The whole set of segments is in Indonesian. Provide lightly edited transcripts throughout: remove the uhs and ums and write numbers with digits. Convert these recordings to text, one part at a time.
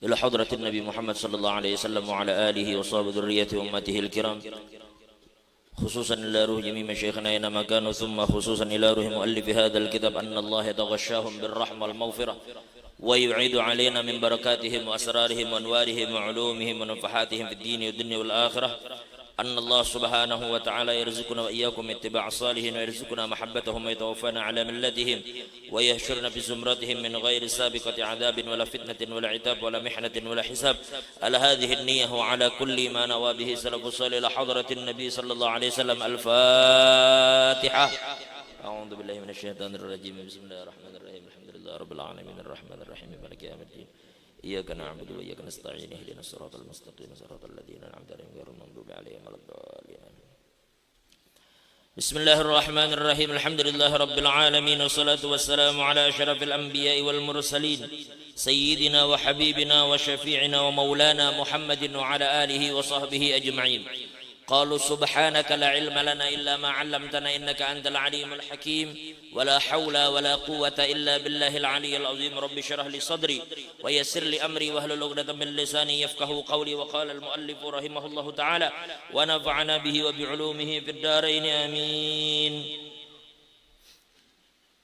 إلى حضرة النبي محمد صلى الله عليه وسلم وعلى آله وصحبه ذريته وأمته الكرام، خصوصا إلى روح جميع مشايخنا أينما كانوا، ثم خصوصا إلى روح مؤلف هذا الكتاب أن الله يتغشاهم بالرحمة والمغفرة ويعيد علينا من بركاتهم وأسرارهم وأنوارهم وعلومهم ونفحاتهم في الدين والدنيا والآخرة، أن الله سبحانه وتعالى يرزقنا وإياكم اتباع الصالحين ويرزقنا محبتهم ويتوفانا على ملتهم ويحشرنا في زمرتهم من غير سابقة عذاب ولا فتنة ولا عتاب ولا محنة ولا حساب، على هذه النية وعلى كل ما نوى به سلف الصالح إلى حضرة النبي صلى الله عليه وسلم. الفاتحة. أعوذ بالله من الشيطان الرجيم. بسم الله الرحمن الرحيم. الحمد لله رب العالمين الرحمن الرحيم مالك يوم الدين، إياك نعبد وإياك نستعين، اهدنا الصراط المستقيم صراط الذين أنعمت عليهم غير المغضوب عليهم ولا الضالين. بسم الله الرحمن الرحيم. الحمد لله رب العالمين والصلاة والسلام على أشرف الأنبياء والمرسلين سيدنا وحبيبنا وشفيعنا ومولانا محمد وعلى آله وصحبه أجمعين. قالوا سبحانك لا علم لنا إلا ما علمتنا إنك أنت العليم الحكيم، ولا حول ولا قوة إلا بالله العلي العظيم. رب اشرح لي صدري ويسر لي أمري واحلل عقدة من لساني يفقه قولي. وقال المؤلف رحمه الله تعالى ونفعنا به وبعلومه في الدارين آمين.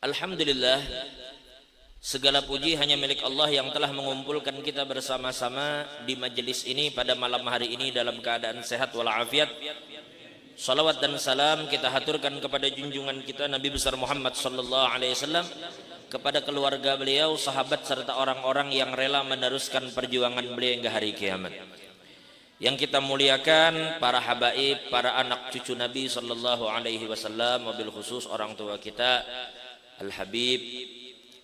Alhamdulillah, segala puji hanya milik Allah yang telah mengumpulkan kita bersama-sama di majelis ini pada malam hari ini dalam keadaan sehat walafiat. Salawat dan salam kita haturkan kepada junjungan kita Nabi besar Muhammad sallallahu alaihi wasallam, kepada keluarga beliau, sahabat serta orang-orang yang rela meneruskan perjuangan beliau hingga hari kiamat. Yang kita muliakan para habaib, para anak cucu Nabi sallallahu alaihi wasallam, wabil khusus orang tua kita Al-Habib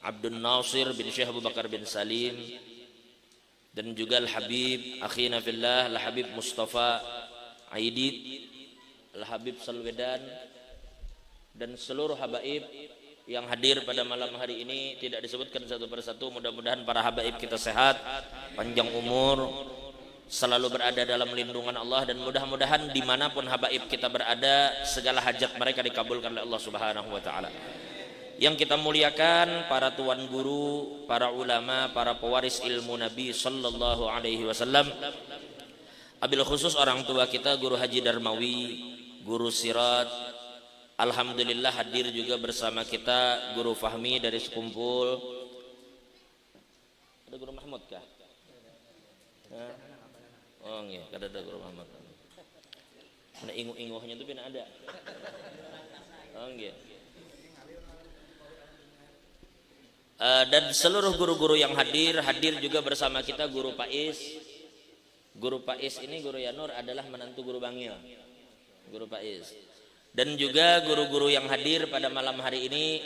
Abdul Nasir bin Syekh Abu Bakar bin Salim, dan juga Al-Habib Akhina Fillah Al-Habib Mustafa Aidid, Al-Habib Salwedan, dan seluruh habaib yang hadir pada malam hari ini. Tidak disebutkan satu persatu. Mudah-mudahan para habaib kita sehat, panjang umur, selalu berada dalam lindungan Allah, dan mudah-mudahan dimanapun habaib kita berada, segala hajat mereka dikabulkan oleh Allah Subhanahu wa ta'ala. Yang kita muliakan para tuan guru, para ulama, para pewaris ilmu Nabi sallallahu alaihi wasallam, abil khusus orang tua kita Guru Haji Darmawi, Guru Sirat. Alhamdulillah hadir juga bersama kita Guru Fahmi dari sekumpul. Ada Guru Mahmud kah? Oh iya, ada Guru Mahmud. Mana inguh-inguhnya itu pina ada. Oh iya. Dan seluruh guru-guru yang hadir juga bersama kita Guru Pais. Guru Pais ini Guru Yanur adalah menantu Guru Bangil, Guru Pais. Dan juga guru-guru yang hadir pada malam hari ini,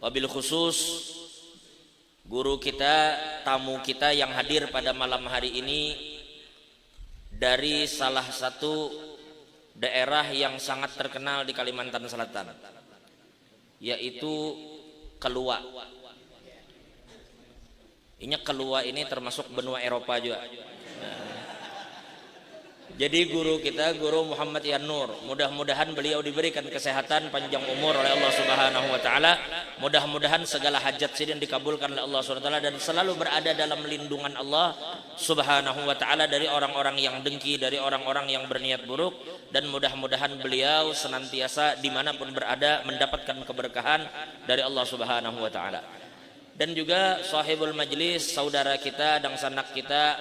wabil khusus guru kita, tamu kita yang hadir pada malam hari ini dari salah satu daerah yang sangat terkenal di Kalimantan Selatan, yaitu Kelua. Kelua ini termasuk benua Eropa juga. Jadi guru kita Guru Muhammad Yanur, mudah-mudahan beliau diberikan kesehatan, panjang umur oleh Allah Subhanahu wa taala. Mudah-mudahan segala hajat sidin dikabulkan oleh Allah Subhanahu wa taala, dan selalu berada dalam lindungan Allah Subhanahu wa taala dari orang-orang yang dengki, dari orang-orang yang berniat buruk, dan mudah-mudahan beliau senantiasa dimanapun berada mendapatkan keberkahan dari Allah Subhanahu wa taala. Dan juga sahibul majlis, saudara kita dan sanak kita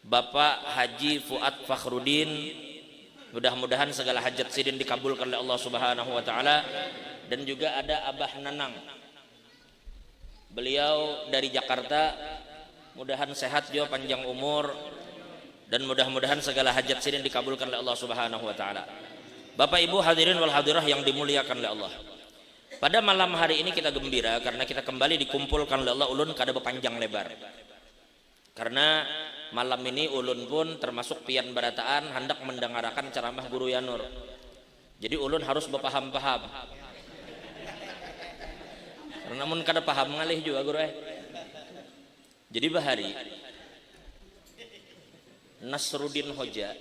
Bapak Haji Fuad Fakhrudin, mudah-mudahan segala hajat sidin dikabulkan oleh Allah Subhanahu wa taala. Dan juga ada Abah Nanang, beliau dari Jakarta, mudahan sehat juga, panjang umur, dan mudah-mudahan segala hajat sidin dikabulkan oleh Allah Subhanahu wa taala. Bapak Ibu hadirin wal hadirah yang dimuliakan oleh Allah, pada malam hari ini kita gembira karena kita kembali dikumpulkan oleh Allah ulun kada berpanjang lebar. Karena malam ini ulun pun termasuk pian barataan hendak mendengarkan ceramah Guru Yanur. Jadi ulun harus berpaham-paham. Karena mun kada paham ngalih juga Guru. Jadi bahari Nasruddin Hoja,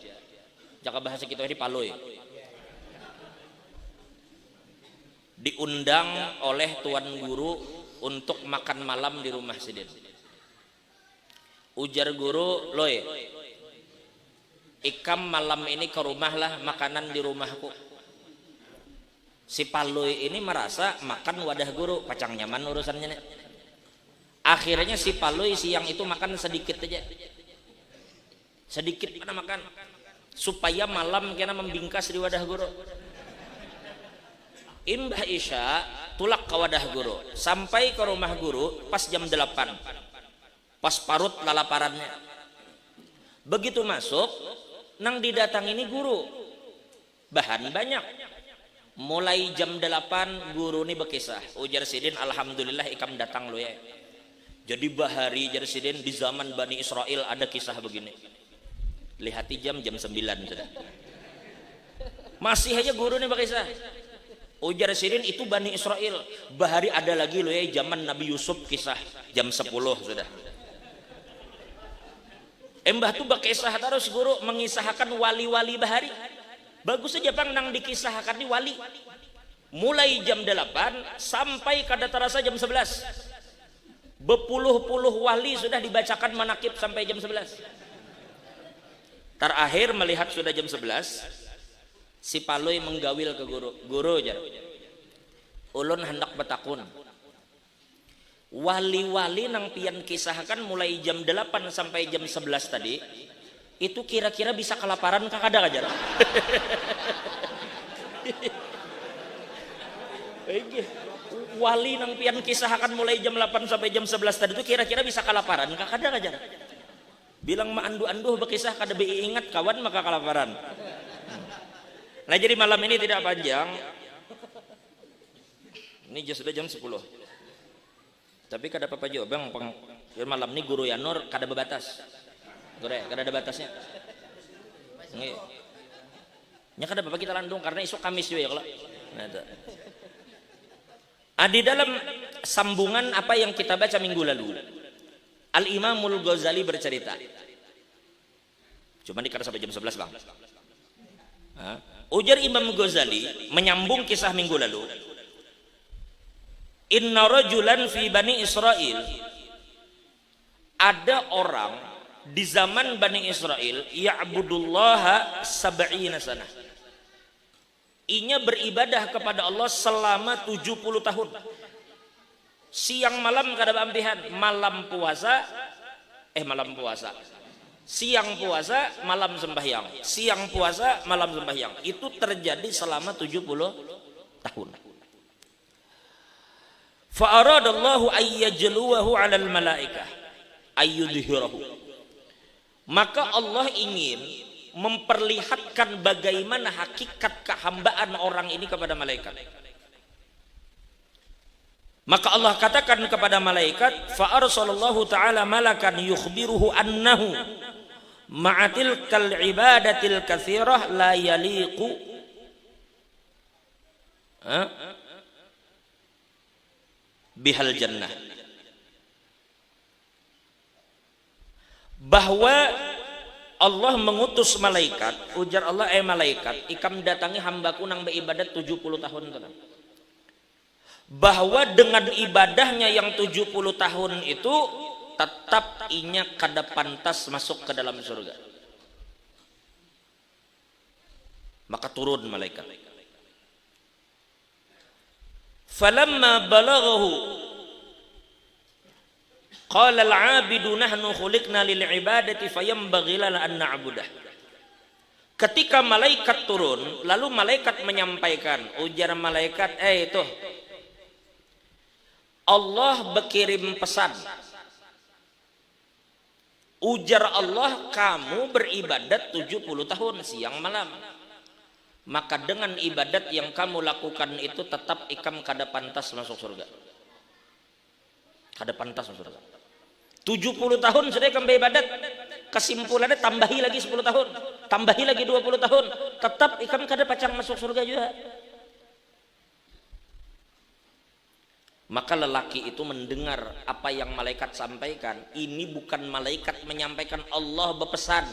jaka bahasa kita ini Paloy, diundang oleh tuan guru untuk makan malam di rumah sidin. Ujar guru, loe, ikam malam ini ke rumah lah, makanan di rumahku. Si Paloi ini merasa makan wadah guru, pacang nyaman urusannya nih. Akhirnya si Paloi siang itu makan sedikit aja, sedikit mana makan, supaya malam kena membingkas di wadah guru. Imbah Isya tulak ke wadah guru, sampai ke rumah guru pas jam 8, pas parut lalaparannya. Begitu masuk, nang didatangi ini guru, bahan banyak. Mulai jam 8 guru ini berkisah. Ujar Sidin, alhamdulillah ikam datang lo ya. Jadi bahari jar Sidin, di zaman Bani Israel ada kisah begini. Lihati jam 9 sudah. Masih aja guru ini berkisah. Ujar Sidin, itu Bani Israel. Bahari ada lagi lo ya, zaman Nabi Yusuf kisah jam 10 sudah. Embah tuh berkisah terus guru mengisahkan wali-wali bahari. Bagus saja bang nang dikisahkan di wali. Mulai jam 8 sampai kada terasa jam 11. Berpuluh-puluh wali sudah dibacakan manakib sampai jam 11. Terakhir melihat sudah jam 11, si Paloi menggawil ke guru. Guru aja, ulun hendak betakun. Wali-wali nang pian kisahkan mulai jam 8 sampai jam 11 tadi, itu kira-kira bisa kelaparan kah kada aja? Wali nang pian kisahkan mulai jam 8 sampai jam 11 tadi itu kira-kira bisa kelaparan kah kada aja? Bilang ma andu-anduh berkisah kada ingat kawan maka kelaparan. Nah jadi malam ini tidak panjang. Ini sudah jam 10. Tapi kada apa-apa juga bang, malam ini guru Yanur kada berbatas. Kada ada batasnya. Nya kada apa-apa kita landung karena esok Kamis juga ya kalau. Nah, di dalam sambungan apa yang kita baca minggu lalu, Al-Imamul Ghazali bercerita. Cuma ini kada sampai jam 11 bang. Ujar Imam Ghazali menyambung kisah minggu lalu. Inna rajulan fi Bani Israel, ada orang di zaman Bani Israel ya'budullaha sab'ina sanah. Inya beribadah kepada Allah selama 70 tahun. Siang malam kada beampihan, malam puasa, siang puasa, malam sembahyang. Siang puasa, malam sembahyang. Itu terjadi selama 70 tahun. Fa aradallahu ayyajluwahu 'alal malaikah ayyudhhirahu. Maka Allah ingin memperlihatkan bagaimana hakikat kehambaan orang ini kepada malaikat. Maka Allah katakan kepada malaikat, fa arsalallahu ta'ala malakan yukhbiruhu annahu ma'atil kal ibadatil katsirah la yaliqu bihal jannah. Bahwa Allah mengutus malaikat, ujar Allah malaikat, ikam datangi hambaku nang beribadat 70 tahun tenang. Bahwa dengan ibadahnya yang 70 tahun itu tetap inya kada pantas masuk ke dalam surga. Maka turun malaikat. Falamma balaghahu qala al-'abidu nahnu khuliqna lil ibadati fayambaghi lana an na'budah. Ketika malaikat turun, lalu malaikat menyampaikan, ujar malaikat, itu Allah berkirim pesan. Ujar Allah, kamu beribadat 70 tahun siang malam. Maka dengan ibadat yang kamu lakukan itu tetap ikam kada pantas masuk surga. Kada pantas masuk surga. 70 tahun sudah ikam beribadat. Kesimpulannya tambahi lagi 10 tahun. Tambahi lagi 20 tahun. Tetap ikam kada pacang masuk surga juga. Maka lelaki itu mendengar apa yang malaikat sampaikan. Ini bukan malaikat menyampaikan, Allah berpesan.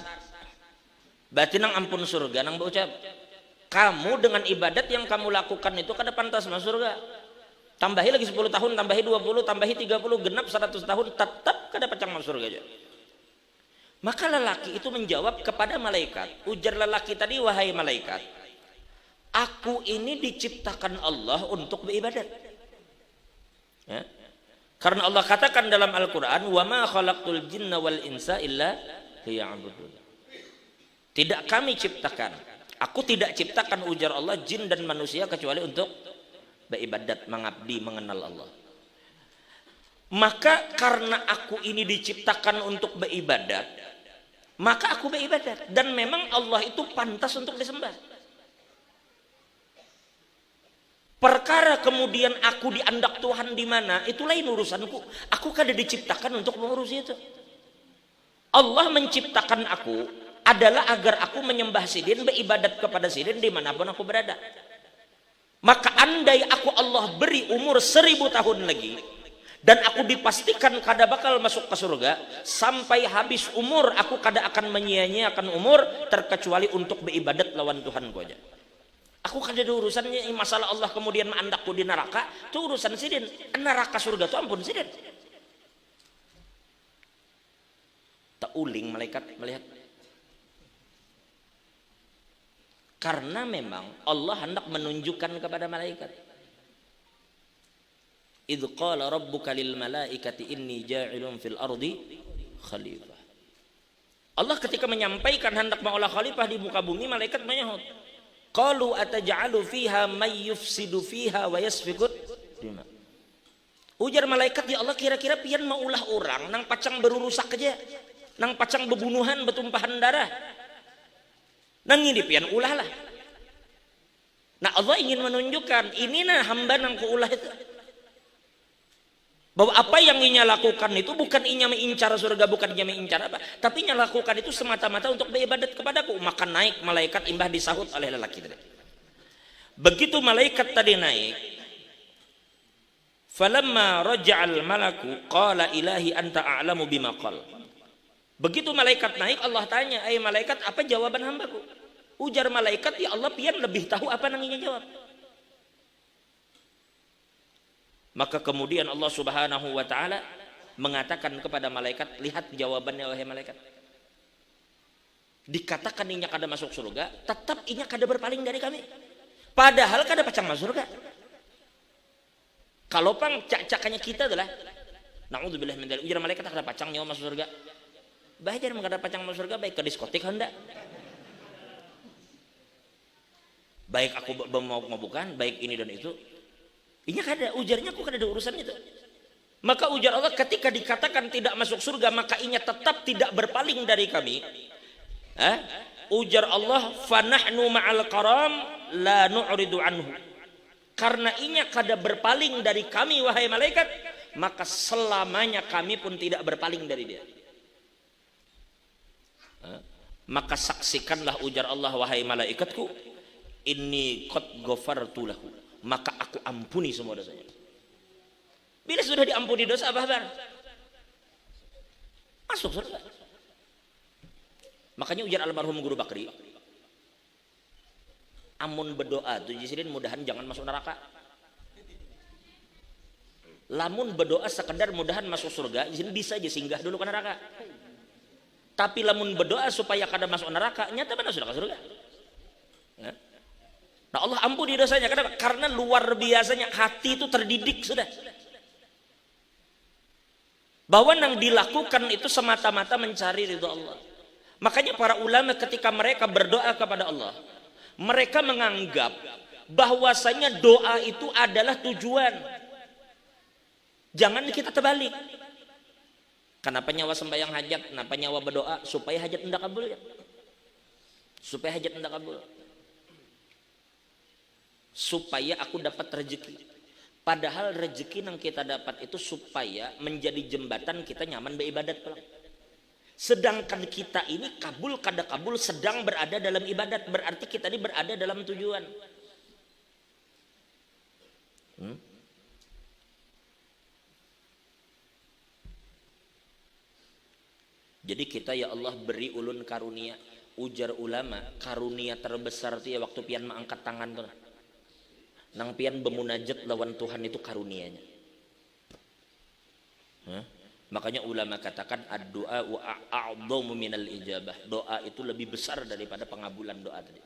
Berarti nang ampun surga nang berucap, kamu dengan ibadat yang kamu lakukan itu kada pantas masuk surga. Tambahi lagi 10 tahun, tambahi 20, tambahi 30, genap 100 tahun, tetap kada pacang masuk surga aja. Maka lelaki itu menjawab kepada malaikat. Ujar lelaki tadi, wahai malaikat, aku ini diciptakan Allah untuk beribadat. Ya. Karena Allah katakan dalam Al-Quran, wa ma khalaqtul jinna wal insa illa liya'budun. Tidak kami ciptakan, aku tidak ciptakan, ujar Allah, jin dan manusia kecuali untuk beribadat, mengabdi, mengenal Allah. Maka karena aku ini diciptakan untuk beribadat, maka aku beribadat. Dan memang Allah itu pantas untuk disembah. Perkara kemudian aku diandak Tuhan di mana, itu lain urusanku. Aku kada diciptakan untuk mengurusi itu. Allah menciptakan aku adalah agar aku menyembah sidin, beribadat kepada sidin dimanapun aku berada. Maka andai aku Allah beri umur 1000 tahun lagi, dan aku dipastikan kada bakal masuk ke surga, sampai habis umur aku kada akan menyia-nyiakan umur terkecuali untuk beribadat lawan Tuhanku aja. Aku kada ada urusannya masalah Allah kemudian mengandakku di neraka, itu urusan sidin. Neraka surga itu ampun sidin. Tak uling malaikat melihat. Karena memang Allah hendak menunjukkan kepada malaikat. Idz qala rabbuka lil malaikati inni ja'ilun fil ardi khalifah. Allah ketika menyampaikan hendak mengolah khalifah di muka bumi, malaikat menyahut, qalu ataj'alu fiha may yufsidu fiha wa yasfiku dima. Ujar malaikat, ya Allah, kira-kira pian mau ulah orang nang pacang berurusak aja, nang pacang bebunuhan, betumpahan darah, nang ini pian ulah lah. Nah Allah ingin menunjukkan, ini nah hamba nang ku ulah itu, bahwa apa yang inya lakukan itu bukan inya mengincar surga, bukan inya mengincar apa, tapi inya lakukan itu semata-mata untuk beribadat kepadaku. Maka naik malaikat, imbah disahut oleh lelaki tadi. Begitu malaikat tadi naik, falamma raja'al malaku qala ilahi anta a'lamu bima qala. Begitu malaikat naik, Allah tanya, malaikat, apa jawaban hambaku? Ujar malaikat, ya Allah, pian lebih tahu apa nang inya jawab. Maka kemudian Allah Subhanahu wa ta'ala mengatakan kepada malaikat, lihat jawabannya wahai malaikat. Dikatakan inya kada masuk surga, tetap inya kada berpaling dari kami. Padahal kada pacang masuk surga. Kalau pang cak-cakannya kita adalah, na'udzubillah min dzalik, ujar malaikat kada pacang nyawa masuk surga. Baik jangan kada pacang masuk surga, baik ke diskotik hendak. Baik aku mau bukan, baik ini dan itu. Inya kada, ujarnya aku kada ada urusan itu. Maka ujar Allah, ketika dikatakan tidak masuk surga, maka inya tetap tidak berpaling dari kami. Ujar Allah, fanahnu ma'al karam la nu'ridu anhu. Karena inya kada berpaling dari kami wahai malaikat, maka selamanya kami pun tidak berpaling dari dia. Maka saksikanlah, ujar Allah, wahai malaikatku, inni qad ghafartu lahu, maka aku ampuni semua dosanya. Bila sudah diampuni dosa, apa kabar? Masuk surga. Makanya ujar almarhum Guru Bakri, amun berdoa tuh jisidin mudahan jangan masuk neraka. Lamun berdoa sekedar mudahan masuk surga, jisidin bisa aja singgah dulu ke neraka. Tapi lamun berdoa supaya kada masuk neraka, nyata benar sudah ke surga. Ya. Nah Allah ampuni dosanya. Kenapa? Karena luar biasanya hati itu terdidik sudah. Bahwa yang dilakukan itu semata-mata mencari ridho Allah. Makanya para ulama ketika mereka berdoa kepada Allah, mereka menganggap bahwasanya doa itu adalah tujuan. Jangan kita terbalik. Kenapa nyawa sembahyang hajat? Kenapa nyawa berdoa? Supaya hajat hendak kabul ya. Supaya hajat hendak kabul. Supaya aku dapat rezeki. Padahal rezeki yang kita dapat itu supaya menjadi jembatan kita nyaman beribadat pulang. Sedangkan kita ini kabul kada kabul sedang berada dalam ibadat, berarti kita ini berada dalam tujuan. Jadi kita ya Allah beri ulun karunia. Ujar ulama, karunia terbesar itu ya waktu pian mengangkat tangan tuh. Nang pian bermunajat lawan Tuhan itu karunianya. Makanya ulama katakan ad-du'a a'dhamu minal ijabah. Doa itu lebih besar daripada pengabulan doa tadi.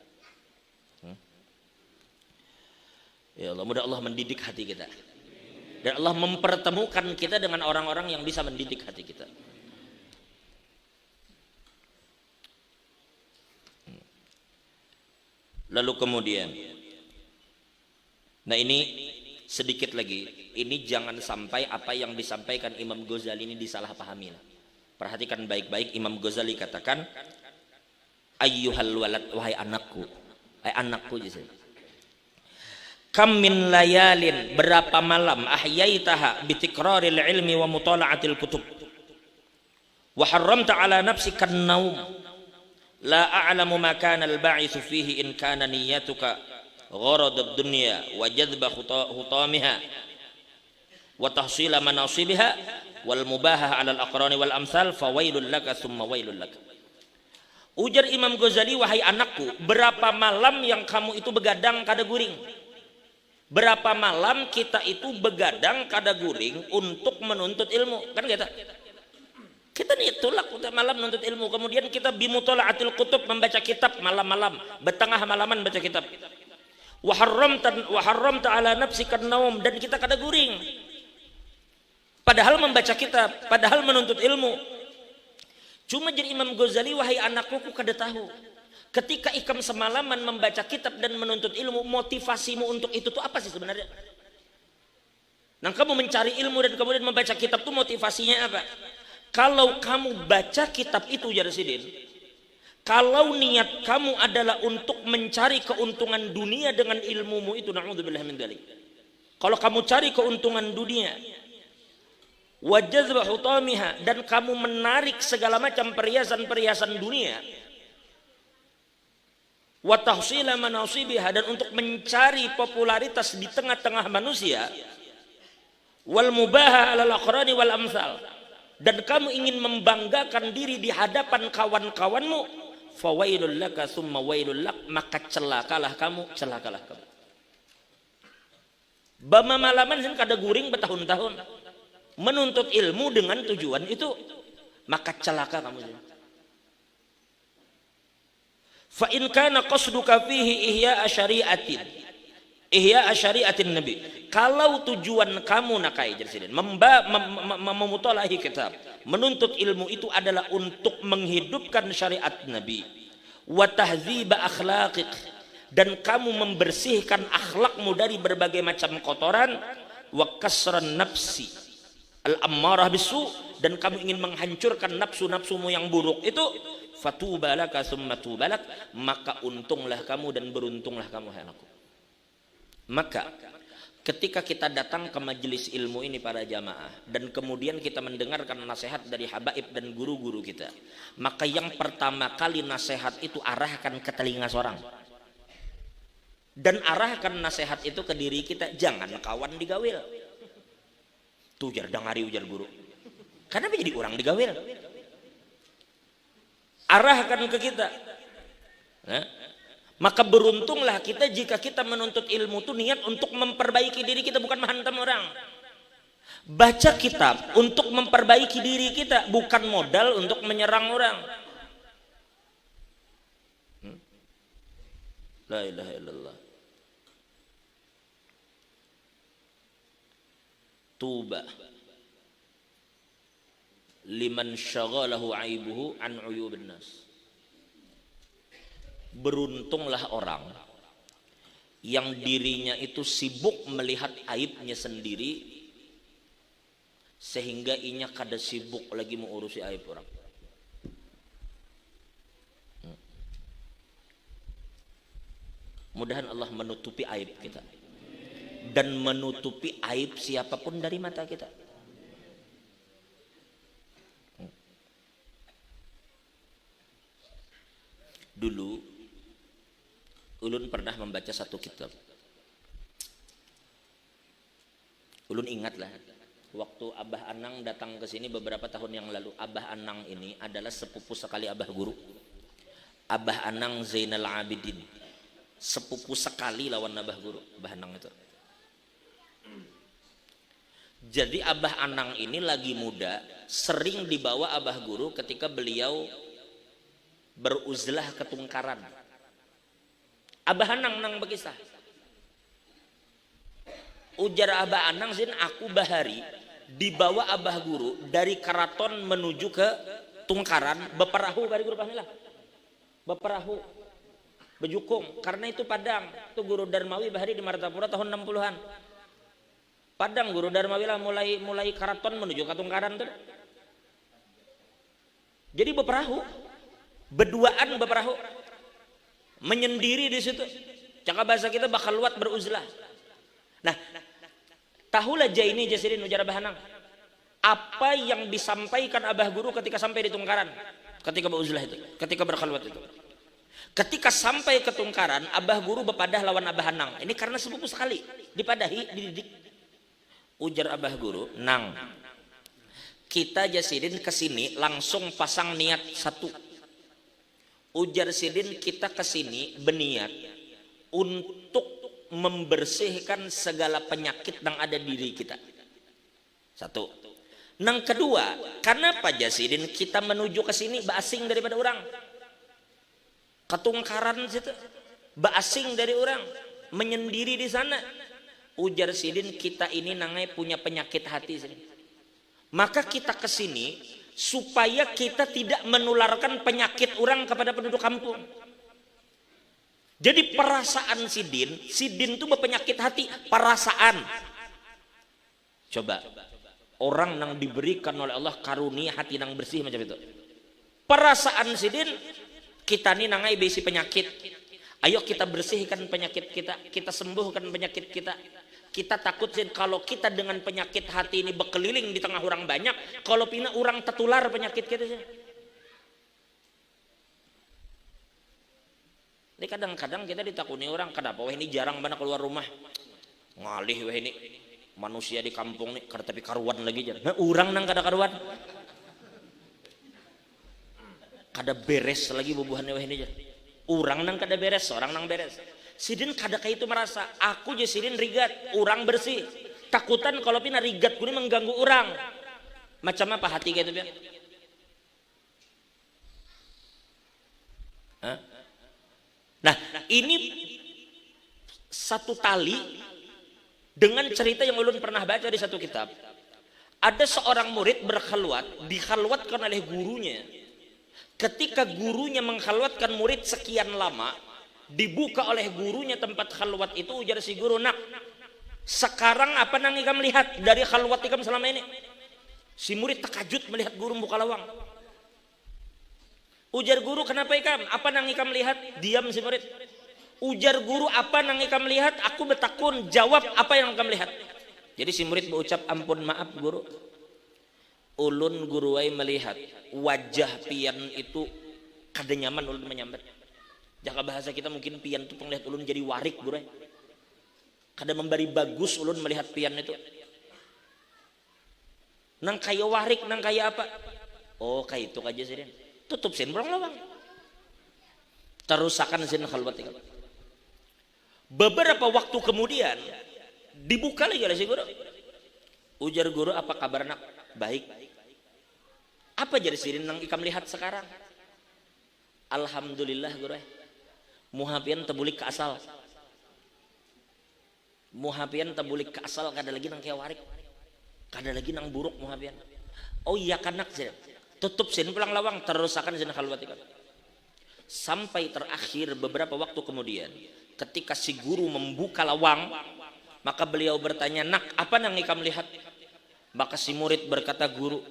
Ya Allah, mudah Allah mendidik hati kita. Dan Allah mempertemukan kita dengan orang-orang yang bisa mendidik hati kita. Lalu kemudian, nah ini sedikit lagi, ini jangan sampai apa yang disampaikan Imam Ghazali ini disalahpahami. Perhatikan baik-baik, Imam Ghazali katakan, ayyuhal walad, wahai anakku, jadi. Kam min layalin, berapa malam, ahyaitaha bitikraril ilmi wa mutala'atil kutub, wa harramta ala nafsika an-naum. La a'lamu ma kana al-ba'ithu fihi in kana niyyatuka gharad ad-dunya wa jadba hutamiha wa tahsila manasibiha wal mubaha 'ala al-aqrani wal amsal fawailul laka thumma wailul laka. Ujar Imam Ghazali, wahai anakku, berapa malam yang kamu itu begadang kada guring? Berapa malam kita itu begadang kada guring untuk menuntut ilmu? Kan kita nih tulak untuk malam menuntut ilmu, kemudian kita bimutola'atil kutub, membaca kitab malam-malam, bertengah malaman baca kitab. Wa harramta ala nafsika naum, dan kita kada guring. Padahal membaca kitab, padahal menuntut ilmu. Cuma jadi Imam Ghazali, wahai anakku, ku kada tahu. Ketika ikam semalaman membaca kitab dan menuntut ilmu, motivasimu untuk itu tuh apa sih sebenarnya? Nah, kamu mencari ilmu dan kemudian membaca kitab tuh motivasinya apa? Kalau kamu baca kitab itu, Jarsidin, kalau niat kamu adalah untuk mencari keuntungan dunia dengan ilmumu itu, na'udzubillah min dzalik. Kalau kamu cari keuntungan dunia, wajazba hutamiha, dan kamu menarik segala macam perhiasan-perhiasan dunia, wa tahsila manasibiha, dan untuk mencari popularitas di tengah-tengah manusia, wal mubaha 'alal aqrani wal amsal, dan kamu ingin membanggakan diri di hadapan kawan-kawanmu, fawailul laka summa wailul lak, maka celakalah kamu. Bama malaman sen kada guring bertahun-tahun menuntut ilmu dengan tujuan itu, maka celaka kamu. Fa in kana qasduka fihi ihya syariatin nabi, kalau tujuan kamu nakai Presiden memutolahi kitab, menuntut ilmu itu adalah untuk menghidupkan syariat Nabi, wa tahdziba akhlaqik, dan kamu membersihkan akhlakmu dari berbagai macam kotoran, wa kasran nafsi al-ammarah bisu, dan kamu ingin menghancurkan nafsu-nafsumu yang buruk itu, fatubalaka summa tubalak, maka untunglah kamu dan beruntunglah kamu, hai anakku. Maka ketika kita datang ke majelis ilmu ini para jamaah, dan kemudian kita mendengarkan nasihat dari habaib dan guru-guru kita, maka yang pertama kali nasihat itu arahkan ke telinga seorang, dan arahkan nasihat itu ke diri kita. Jangan kawan digawil tuh, jar dangari ujar guru, karena jadi orang digawil. Arahkan ke kita. Maka beruntunglah kita jika kita menuntut ilmu itu niat untuk memperbaiki diri kita, bukan menghantam orang. Baca kitab untuk memperbaiki diri kita, bukan modal untuk menyerang orang. La ilaha illallah. Tuba liman syaghalahu aibuhu an uyubin nas. Beruntunglah orang yang dirinya itu sibuk melihat aibnya sendiri, sehingga inya kada sibuk lagi mengurusi aib orang. Mudahan Allah menutupi aib kita dan menutupi aib siapapun dari mata kita. Dulu ulun pernah membaca satu kitab. Ulun ingatlah waktu Abah Anang datang ke sini beberapa tahun yang lalu. Abah Anang ini adalah sepupu sekali Abah Guru. Abah Anang Zainal Abidin, sepupu sekali lawan Abah Guru, Abah Anang itu. Jadi Abah Anang ini lagi muda, sering dibawa Abah Guru ketika beliau beruzlah ke Tungkaran. Abah Anang nang berkisah. Ujar Abah Anang zin, aku bahari dibawa Abah Guru dari Karaton menuju ke Tungkaran beperahu bari guru pahamilah. Beperahu bejukung karena itu Padang. Itu Guru Darmawi bahari di Martapura tahun 60-an. Padang Guru Darmawi lah mulai Karaton menuju ke Tungkaran tuh. Jadi beperahu, berduaan beperahu, menyendiri di situ. Cakap bahasa kita bakal luat beruzlah. Nah, tahulah Jaini Jasirin ujar Abah Anang. Apa yang disampaikan Abah Guru ketika sampai di Tungkaran, ketika beruzlah itu, ketika berkhalwat itu. Ketika sampai ke Tungkaran, Abah Guru bepadah lawan Abah Anang. Ini karena sepupu sekali, dipadahi, dididik. Ujar Abah Guru, Nang, kita Jasidin kesini langsung pasang niat satu. Ujar Sidin, kita kesini berniat untuk membersihkan segala penyakit yang ada di diri kita. Satu. Nang kedua, kenapa Jasidin kita menuju ke sini basing daripada orang? Ketungkaran situ, basing dari orang, menyendiri di sana. Ujar Sidin, kita ini nangai punya penyakit hati sini. Maka kita ke sini supaya kita tidak menularkan penyakit orang kepada penduduk kampung. Jadi perasaan Sidin itu berpenyakit hati, perasaan. Coba orang yang diberikan oleh Allah karunia hati yang bersih macam itu. Perasaan Sidin, kita ini nangai besi penyakit. Ayo kita bersihkan penyakit kita, kita sembuhkan penyakit kita. Kita takut kalau kita dengan penyakit hati ini berkeliling di tengah orang banyak, kalau pina orang tertular penyakit kita. Ini kadang-kadang kita ditakuni orang, kenapa wah ini jarang banget keluar rumah, ngalih wah ini manusia di kampung nih, tapi karuan lagi jarang. Nah, orang nang kada karuan, kada beres lagi bubuhannya wah ini jarang. Orang nang kada beres, orang nang beres. Sidin kada kayak itu merasa, aku je Sidin rigat, orang bersih. Takutan kalau pina rigat kuni mengganggu orang. Macam apa hati kayak itu biar? Nah, ini satu tali dengan cerita yang ulun pernah baca di satu kitab. Ada seorang murid berkhalwat, dikhalwatkan oleh gurunya. Ketika gurunya mengkhalwatkan murid sekian lama, dibuka oleh gurunya tempat khalwat itu, ujar si guru, nak, sekarang apa nang ikam lihat dari khalwat ikam selama ini? Si murid terkejut melihat guru buka lawang. Ujar guru, kenapa ikam? Apa nang ikam lihat? Diam si murid. Ujar guru, apa nang ikam lihat? Aku betakun, jawab apa yang ikam lihat. Jadi si murid berucap, ampun maaf guru, ulun guruai melihat wajah pian itu kada nyaman ulun menyambat. Jaka bahasa kita mungkin pian itu penglihat ulun jadi warik guru. Kada memberi bagus ulun melihat pian itu. Nang kaya warik, nang kaya apa? Oh kayak itu aja sih. Tutup sin burang lawang. Terusakan sin khalwat ikam. Beberapa waktu kemudian dibuka lagi oleh si guru. Ujar guru, apa kabar nak? Baik. Apa jadi sirin nang ikam lihat sekarang? Alhamdulillah guru. Muhapian tebulik ke asal. Muhapian tebulik ke asal, kada lagi nang kaya warik. Kada lagi nang buruk muhapian. Oh iya kanak sih. Tutup sin pulang lawang, terusakan sin khalwat ikam. Sampai terakhir beberapa waktu kemudian, ketika si guru membuka lawang, maka beliau bertanya, nak, apa nang ikam lihat? Maka si murid berkata, guru,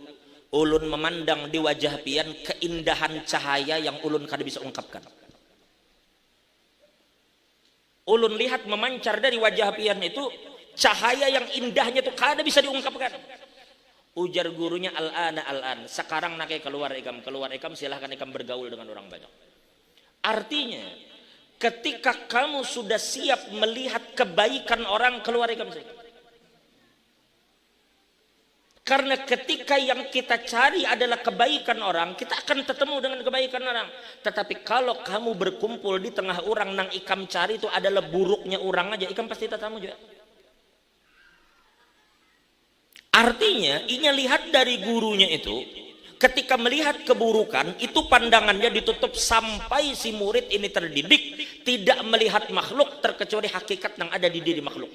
ulun memandang di wajah pian keindahan cahaya yang ulun kada bisa ungkapkan. Ulun lihat memancar dari wajah pian itu cahaya yang indahnya itu kada bisa diungkapkan. Ujar gurunya, al-an, sekarang nak keluar ikam silahkan ikam bergaul dengan orang banyak. Artinya ketika kamu sudah siap melihat kebaikan orang, keluar ikam saja. Karena ketika yang kita cari adalah kebaikan orang, kita akan ketemu dengan kebaikan orang. Tetapi kalau kamu berkumpul di tengah orang, nang ikam cari itu adalah buruknya orang aja, ikam pasti tetamu juga. Artinya, inya lihat dari gurunya itu, ketika melihat keburukan, itu pandangannya ditutup sampai si murid ini terdidik, tidak melihat makhluk terkecuali hakikat yang ada di diri makhluk.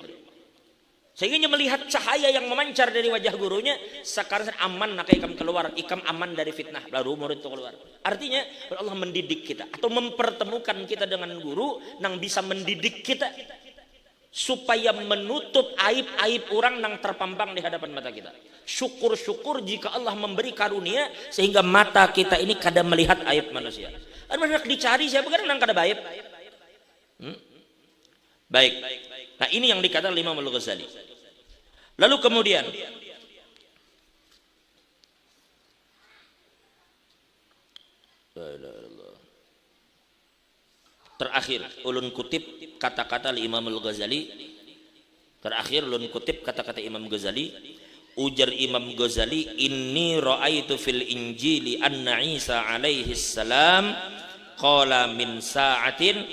Sehingga ia melihat cahaya yang memancar dari wajah gurunya, sekarang aman nak ikam keluar, ikam aman dari fitnah, baru murid itu keluar. Artinya, Allah mendidik kita, atau mempertemukan kita dengan guru, yang bisa mendidik kita, supaya menutup aib-aib orang yang terpampang di hadapan mata kita. Syukur-syukur jika Allah memberi karunia sehingga mata kita ini kada melihat aib manusia. Hendak dicari siapa kan nang kada aib. Baik. Nah, ini yang dikatakan Imam Al-Ghazali. Lalu kemudian terakhir ulun kutip kata-kata Imam Al-Ghazali. Terakhir ulun kutip kata-kata Imam Ghazali. Ujar Imam Ghazali, inni ra'aitu fil injili anna Isa alaihi salam qala min sa'atin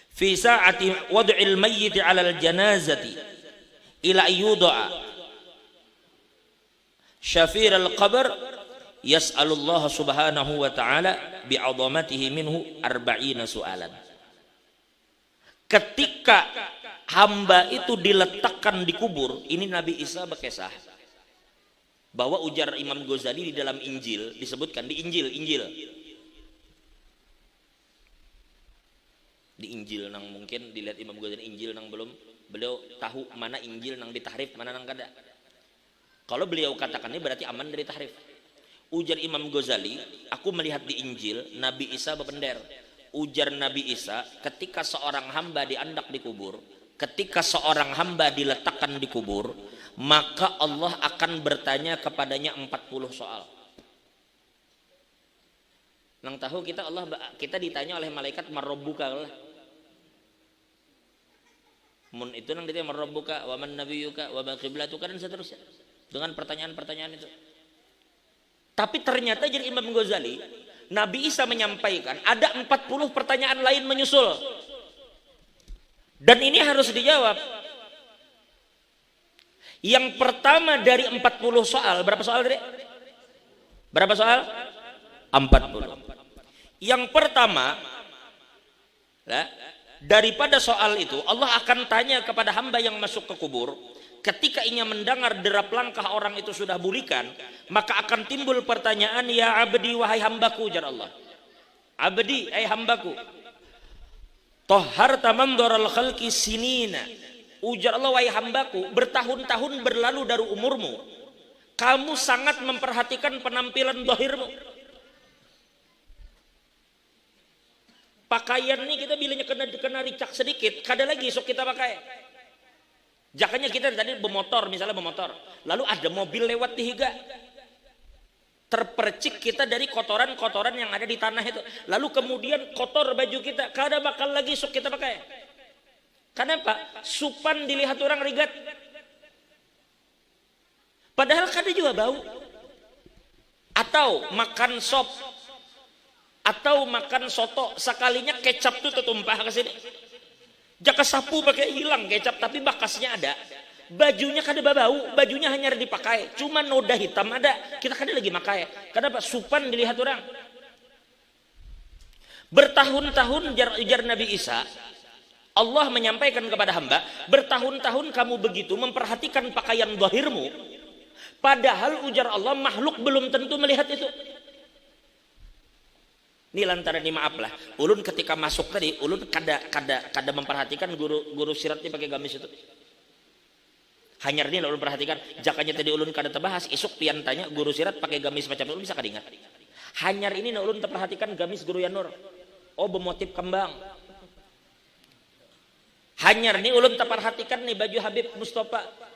fi sa'ati wad'il mayyit 'ala al-janazati ila yuda'a syafir al-qabr yas'alullah subhanahu wa ta'ala bi'azamatihi minhu 40 soalan. Ketika hamba itu diletakkan di kubur, ini Nabi Isa berkisah bahwa ujar Imam Ghazali di dalam Injil disebutkan, di Injil nang mungkin dilihat Imam Ghazali Injil nang belum beliau tahu mana Injil nang ditahrif mana nang kada. Kalau beliau katakan ini berarti aman dari tahrif. Ujar Imam Ghazali, aku melihat di Injil Nabi Isa berpender. Ujar Nabi Isa, ketika seorang hamba diandak di kubur, ketika seorang hamba diletakkan di kubur, maka Allah akan bertanya kepadanya 40 soal. Nang tahu kita ditanya oleh malaikat marabbuka lah. Mun itu nang ditanya marabbuka wa man nabiyyuka wa ma qiblatuka dan seterusnya. Dengan pertanyaan-pertanyaan itu. Tapi ternyata jadi Imam Ghazali, Nabi Isa menyampaikan ada 40 pertanyaan lain menyusul. Dan ini harus dijawab. Yang pertama dari 40 soal, berapa soal tadi? Berapa soal? 40. Yang pertama, daripada soal itu, Allah akan tanya kepada hamba yang masuk ke kubur. Ketika ia mendengar derap langkah orang itu sudah bulikan, maka akan timbul pertanyaan, ya abdi wahai hambaku, ujar Allah. Abdi, hambaku. Toharta mandoral khalqi sinina. Ujar Allah, wahai hambaku, bertahun-tahun berlalu dari umurmu. Kamu sangat memperhatikan penampilan zahirmu. Pakaian ini kita bilanya kena ricak sedikit, kada lagi sok kita pakai. Jakanya kita tadi bermotor, misalnya bermotor, lalu ada mobil lewat dihiga, terpercik kita dari kotoran-kotoran yang ada di tanah itu, lalu kemudian kotor baju kita, kada bakal lagi sok kita pakai. Kenapa? Supan dilihat orang rigat, padahal kada juga bau. Atau makan sop, atau makan soto, sekalinya kecap tuh tertumpah ke sini. Jaka sapu pakai hilang kecap, tapi bakasnya ada. Bajunya kada bau, bajunya hanya dipakai. Cuma noda hitam ada, kita kada lagi pakai. Kenapa? Supan dilihat orang. Bertahun-tahun ujar Nabi Isa, Allah menyampaikan kepada hamba, bertahun-tahun kamu begitu memperhatikan pakaian zahirmu, padahal ujar Allah makhluk belum tentu melihat itu. Ini lantaran ini maaf lah, ulun ketika masuk tadi, ulun kada memperhatikan guru siratnya pakai gamis itu. Hanyar ini ulun perhatikan, jakanya tadi ulun kada terbahas, esok pian tanya guru sirat pakai gamis macam itu, ulun bisa kada ingat. Hanyar ini ulun terperhatikan gamis guru Yanur, oh bermotif kembang. Hanyar ini ulun terperhatikan nih baju Habib Mustafa.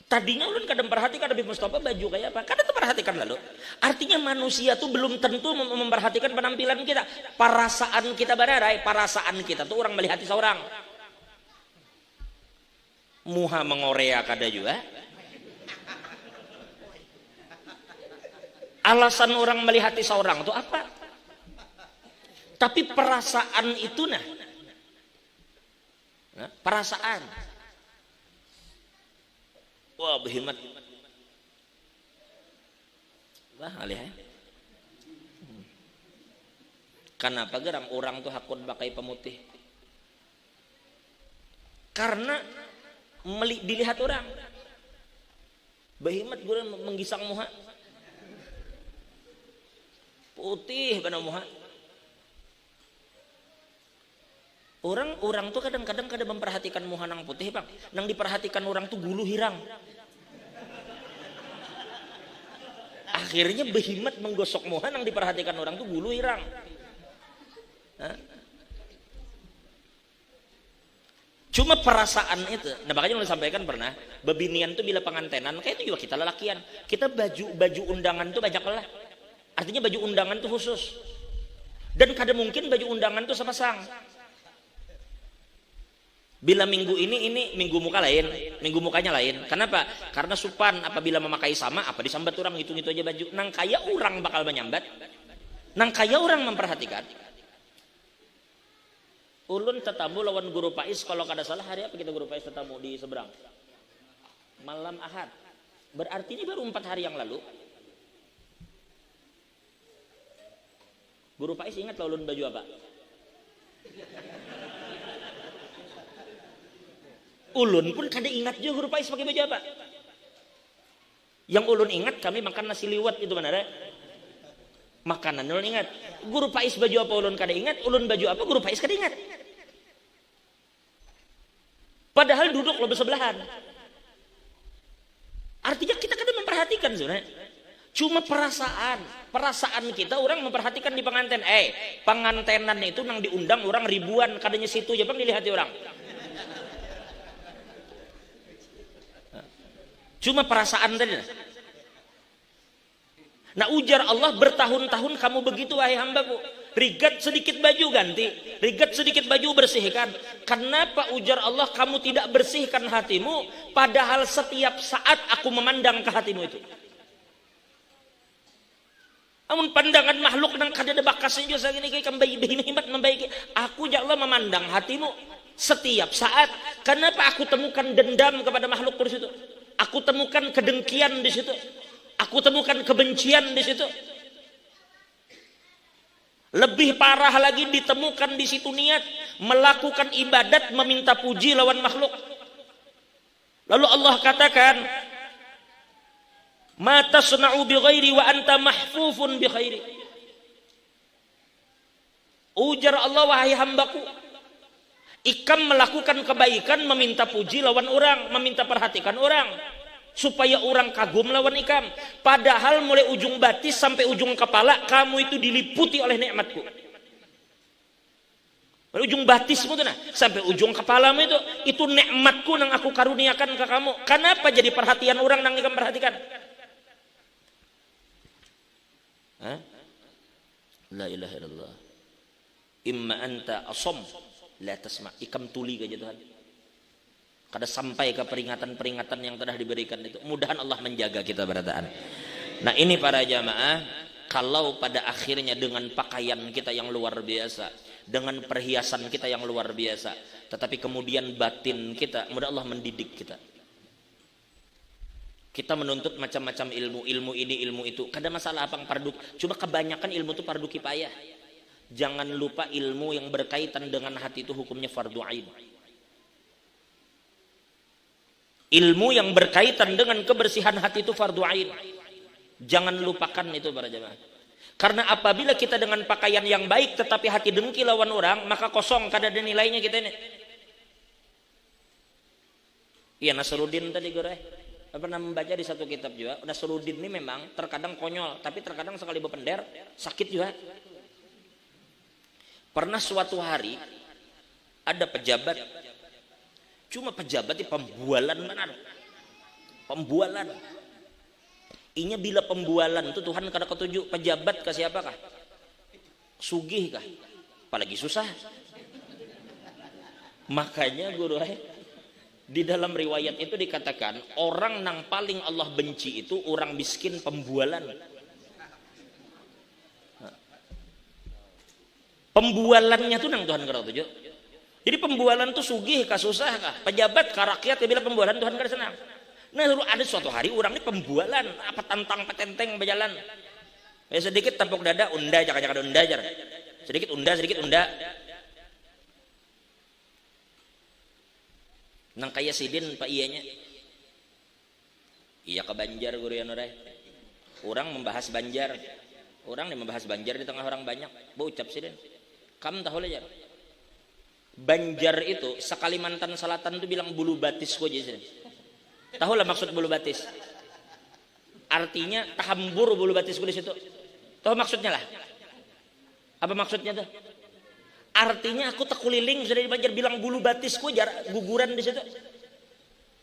Tadinya ulun kadang perhatikan Habib Mustafa baju kayak apa, kadang terperhatikan lalu. Artinya manusia tuh belum tentu memperhatikan penampilan kita, perasaan kita bararai, perasaan kita tuh orang melihat seorang. Muha mengorea kada juga. Alasan orang melihat seorang tuh apa? Tapi perasaan itu Perasaan. Wah, berhemat. Wah, alih ya. Kenapa geram orang tuh hakun pakai pemutih? Karena dilihat orang. Berhemat gue menggisang muha. Putih benar muha. Orang tuh kadang-kadang memperhatikan muha nang putih, Bang. Nang diperhatikan orang tuh gulu hirang. Akhirnya berhemat menggosok muha nang diperhatikan orang tuh gulu hirang. Cuma perasaan itu, nah makanya saya sampaikan pernah, bebinian tuh bila pengantenan, kayak itu juga kita lelakian, kita baju undangan tuh banyak lah, artinya baju undangan tuh khusus, dan kadang mungkin baju undangan tuh sepasang. Bila minggu ini minggu muka lain, minggu mukanya lain. Kenapa? Karena supan apabila memakai sama, apa disambat orang gitu aja baju. Nang kaya orang bakal menyambat, nang kaya orang memperhatikan. Ulun tetamu lawan guru Pais, kalau kada salah hari apa kita guru Pais tetamu di seberang? Malam Ahad. Berarti ini baru 4 hari yang lalu. Guru Pais ingat ulun baju apa? Ulun pun kada ingat juga guru Pais pakai baju apa. Yang ulun ingat kami makan nasi liwet itu benar ya? Makanan ulun ingat. Guru Pais baju apa ulun kada ingat, ulun baju apa guru Pais kada ingat. Padahal duduk lo bersebelahan. Artinya kita kadang memperhatikan sebenarnya. Cuma perasaan kita orang memperhatikan di pengantin. Pengantenan itu nang diundang orang ribuan, kadanya situ aja Bang dilihati orang. Cuma perasaan tadi. Nah ujar Allah, bertahun-tahun kamu begitu wahai hambaku. Rigat sedikit baju ganti, rigat sedikit baju bersihkan. Kenapa ujar Allah kamu tidak bersihkan hatimu, padahal setiap saat aku memandang ke hatimu itu. Amun pandangan makhluk nang kada ada bakasnya juga segini kayak kembali hebat membaiki. Aku ya Allah memandang hatimu setiap saat. Kenapa aku temukan dendam kepada makhluk di situ? Aku temukan kedengkian di situ. Aku temukan kebencian di situ. Lebih parah lagi ditemukan di situ niat melakukan ibadat meminta puji lawan makhluk. Lalu Allah katakan, "Ma tasna'u bi ghairi wa anta mahfufun bi khairi." Ujar Allah, wahai hambaku, ikam melakukan kebaikan meminta puji lawan orang, meminta perhatikan orang supaya orang kagum lawan ikam, padahal mulai ujung batis sampai ujung kepala kamu itu diliputi oleh nikmatku. Mulai ujung batismu tuh nah sampai ujung kepalamu itu nikmatku yang aku karuniakan ke kamu. Kenapa jadi perhatian orang nang ikam perhatikan? La ilaha illallah. Imma anta asom la tasma. Ikam tuli ke Tuhan. Kada sampai ke peringatan-peringatan yang telah diberikan itu. Mudahan Allah menjaga kita berataan. Nah ini para jamaah, kalau pada akhirnya dengan pakaian kita yang luar biasa, dengan perhiasan kita yang luar biasa, tetapi kemudian batin kita, mudah Allah mendidik kita. Kita menuntut macam-macam ilmu ini, ilmu itu. Kada masalah apa pardu, cuma kebanyakan ilmu itu fardu kifayah. Jangan lupa ilmu yang berkaitan dengan hati itu hukumnya fardu ain. Ilmu yang berkaitan dengan kebersihan hati itu fardu ain. Jangan lupakan itu para jemaah. Karena apabila kita dengan pakaian yang baik tetapi hati dengki lawan orang, maka kosong, kada ada nilainya kita ini. Iya, Nasruddin tadi gue pernah membaca di satu kitab juga. Nasruddin ini memang terkadang konyol, tapi terkadang sekali berpender sakit juga. Pernah suatu hari ada pejabat, cuma pejabat itu pembualan benar, pembualan. Inya bila pembualan itu Tuhan kada ketujuh pejabat ke siapakah? Sugih kah? Apalagi susah. Makanya guru di dalam riwayat itu dikatakan orang yang paling Allah benci itu orang miskin pembualan. Pembualannya tuh nang Tuhan kada ketujuh. Jadi pembualan tuh sugih kah susah kah? Pejabat kah rakyat ya bila pembualan Tuhan kada senang. Nah lalu ada suatu hari orang ini pembualan apa tantang petenteng berjalan. Ya sedikit tepuk dada unda jangan unda jar. Sedikit unda. Nang kaya sidin pak iyanya. Iya ke Banjar guru ya norai. Orang membahas Banjar. Orang yang membahas Banjar di tengah orang banyak. Baucap sidin. Kamu tahu aja. Banjar itu sekalimantan Selatan itu bilang bulu batis kok aja. Tahu lah maksud bulu batis. Artinya tahambur bulu batis di situ. Tahu maksudnya lah. Apa maksudnya tuh? Artinya aku tekuliling sudah di Banjar bilang bulu batis kok guguran di situ.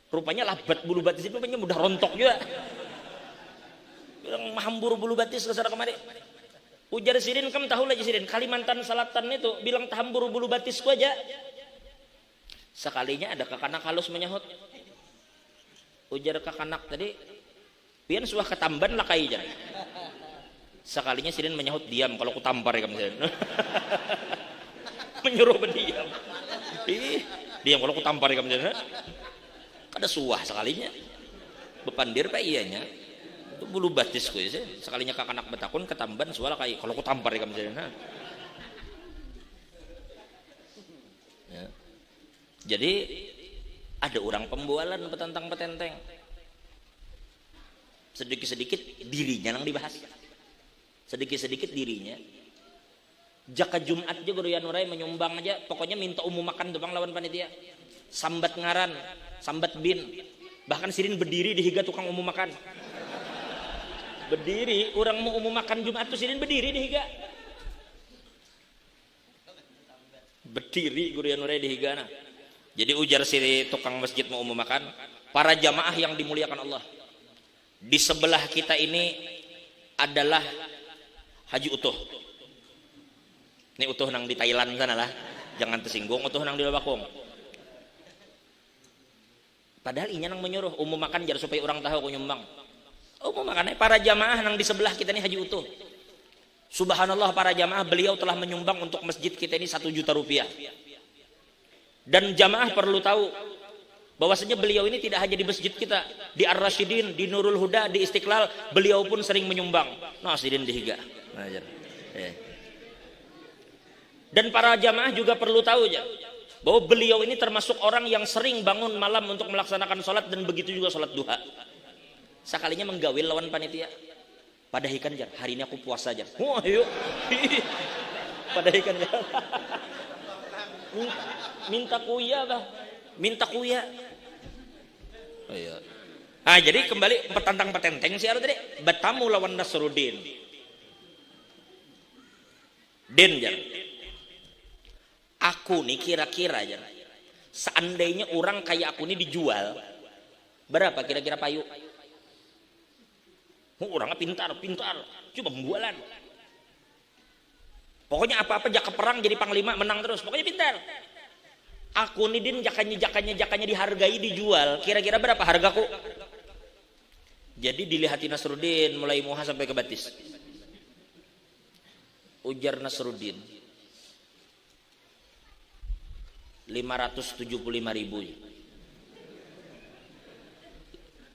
Rupanya labat bulu batis itu rupanya mudah rontok juga. Bilang mahambur bulu batis ke sana kemari. Ujar sidin kamu tahu lagi sidin Kalimantan Selatan itu bilang tahambur bulu batisku aja. Sekalinya ada kakanak halus menyahut. Ujar kakanak tadi pian suah ketamban lakai jan. Sekalinya sidin menyahut diam kalau ku tampar ya kamu sidin. Menyuruh berdiam. Diam kalau ku tampar ya kamu sidin. Kada suah sekalinya. Bepandir pak iyanya. Itu bulu batis gue sih sekalinya kakanak betakun ketamban suara kayak kalau aku tampar ya kamu ya. Jadi ada orang pembualan petentang petenteng sedikit dirinya yang dibahas sedikit dirinya jaka Jumat aja guru Yanurai menyumbang aja pokoknya minta umum makan tuh bang lawan panitia sambat ngaran sambat bin bahkan sidin berdiri di higa tukang umum makan berdiri orang mau umum makan Jumat tuh sidin berdiri di higa berdiri guru Yanurai di higa nah. Jadi ujar si tukang masjid mau umum makan para jamaah yang dimuliakan Allah di sebelah kita ini adalah Haji Utuh ini Utuh nang di Thailand sana lah jangan tersinggung Utuh nang di Lobakong padahal inya nang menyuruh umum makan jar supaya orang tahu aku nyumbang makanya para jamaah yang di sebelah kita ini Haji Utuh subhanallah para jamaah beliau telah menyumbang untuk masjid kita ini 1 juta rupiah dan jamaah perlu tahu bahwasanya beliau ini tidak hanya di masjid kita di Ar-Rasyidin, di Nurul Huda, di Istiqlal beliau pun sering menyumbang sidin dihiga dan para jamaah juga perlu tahu ya bahwa beliau ini termasuk orang yang sering bangun malam untuk melaksanakan sholat dan begitu juga sholat duha sekalinya menggawil lawan panitia pada ikan jar hari ini aku puasa jar wah yuk pada ikan jar minta kuya oh iya jadi kembali petantang petenteng si Aru tadi bertamu lawan Nasruddin jar aku nih kira-kira jar seandainya orang kayak aku nih dijual berapa kira-kira payu orangnya pintar coba pembualan pokoknya apa-apa jaka perang jadi panglima menang terus pokoknya pintar aku nih din jakanya dihargai dijual kira-kira berapa hargaku jadi dilihatin Nasruddin mulai muha sampai ke batis ujar Nasruddin 575.000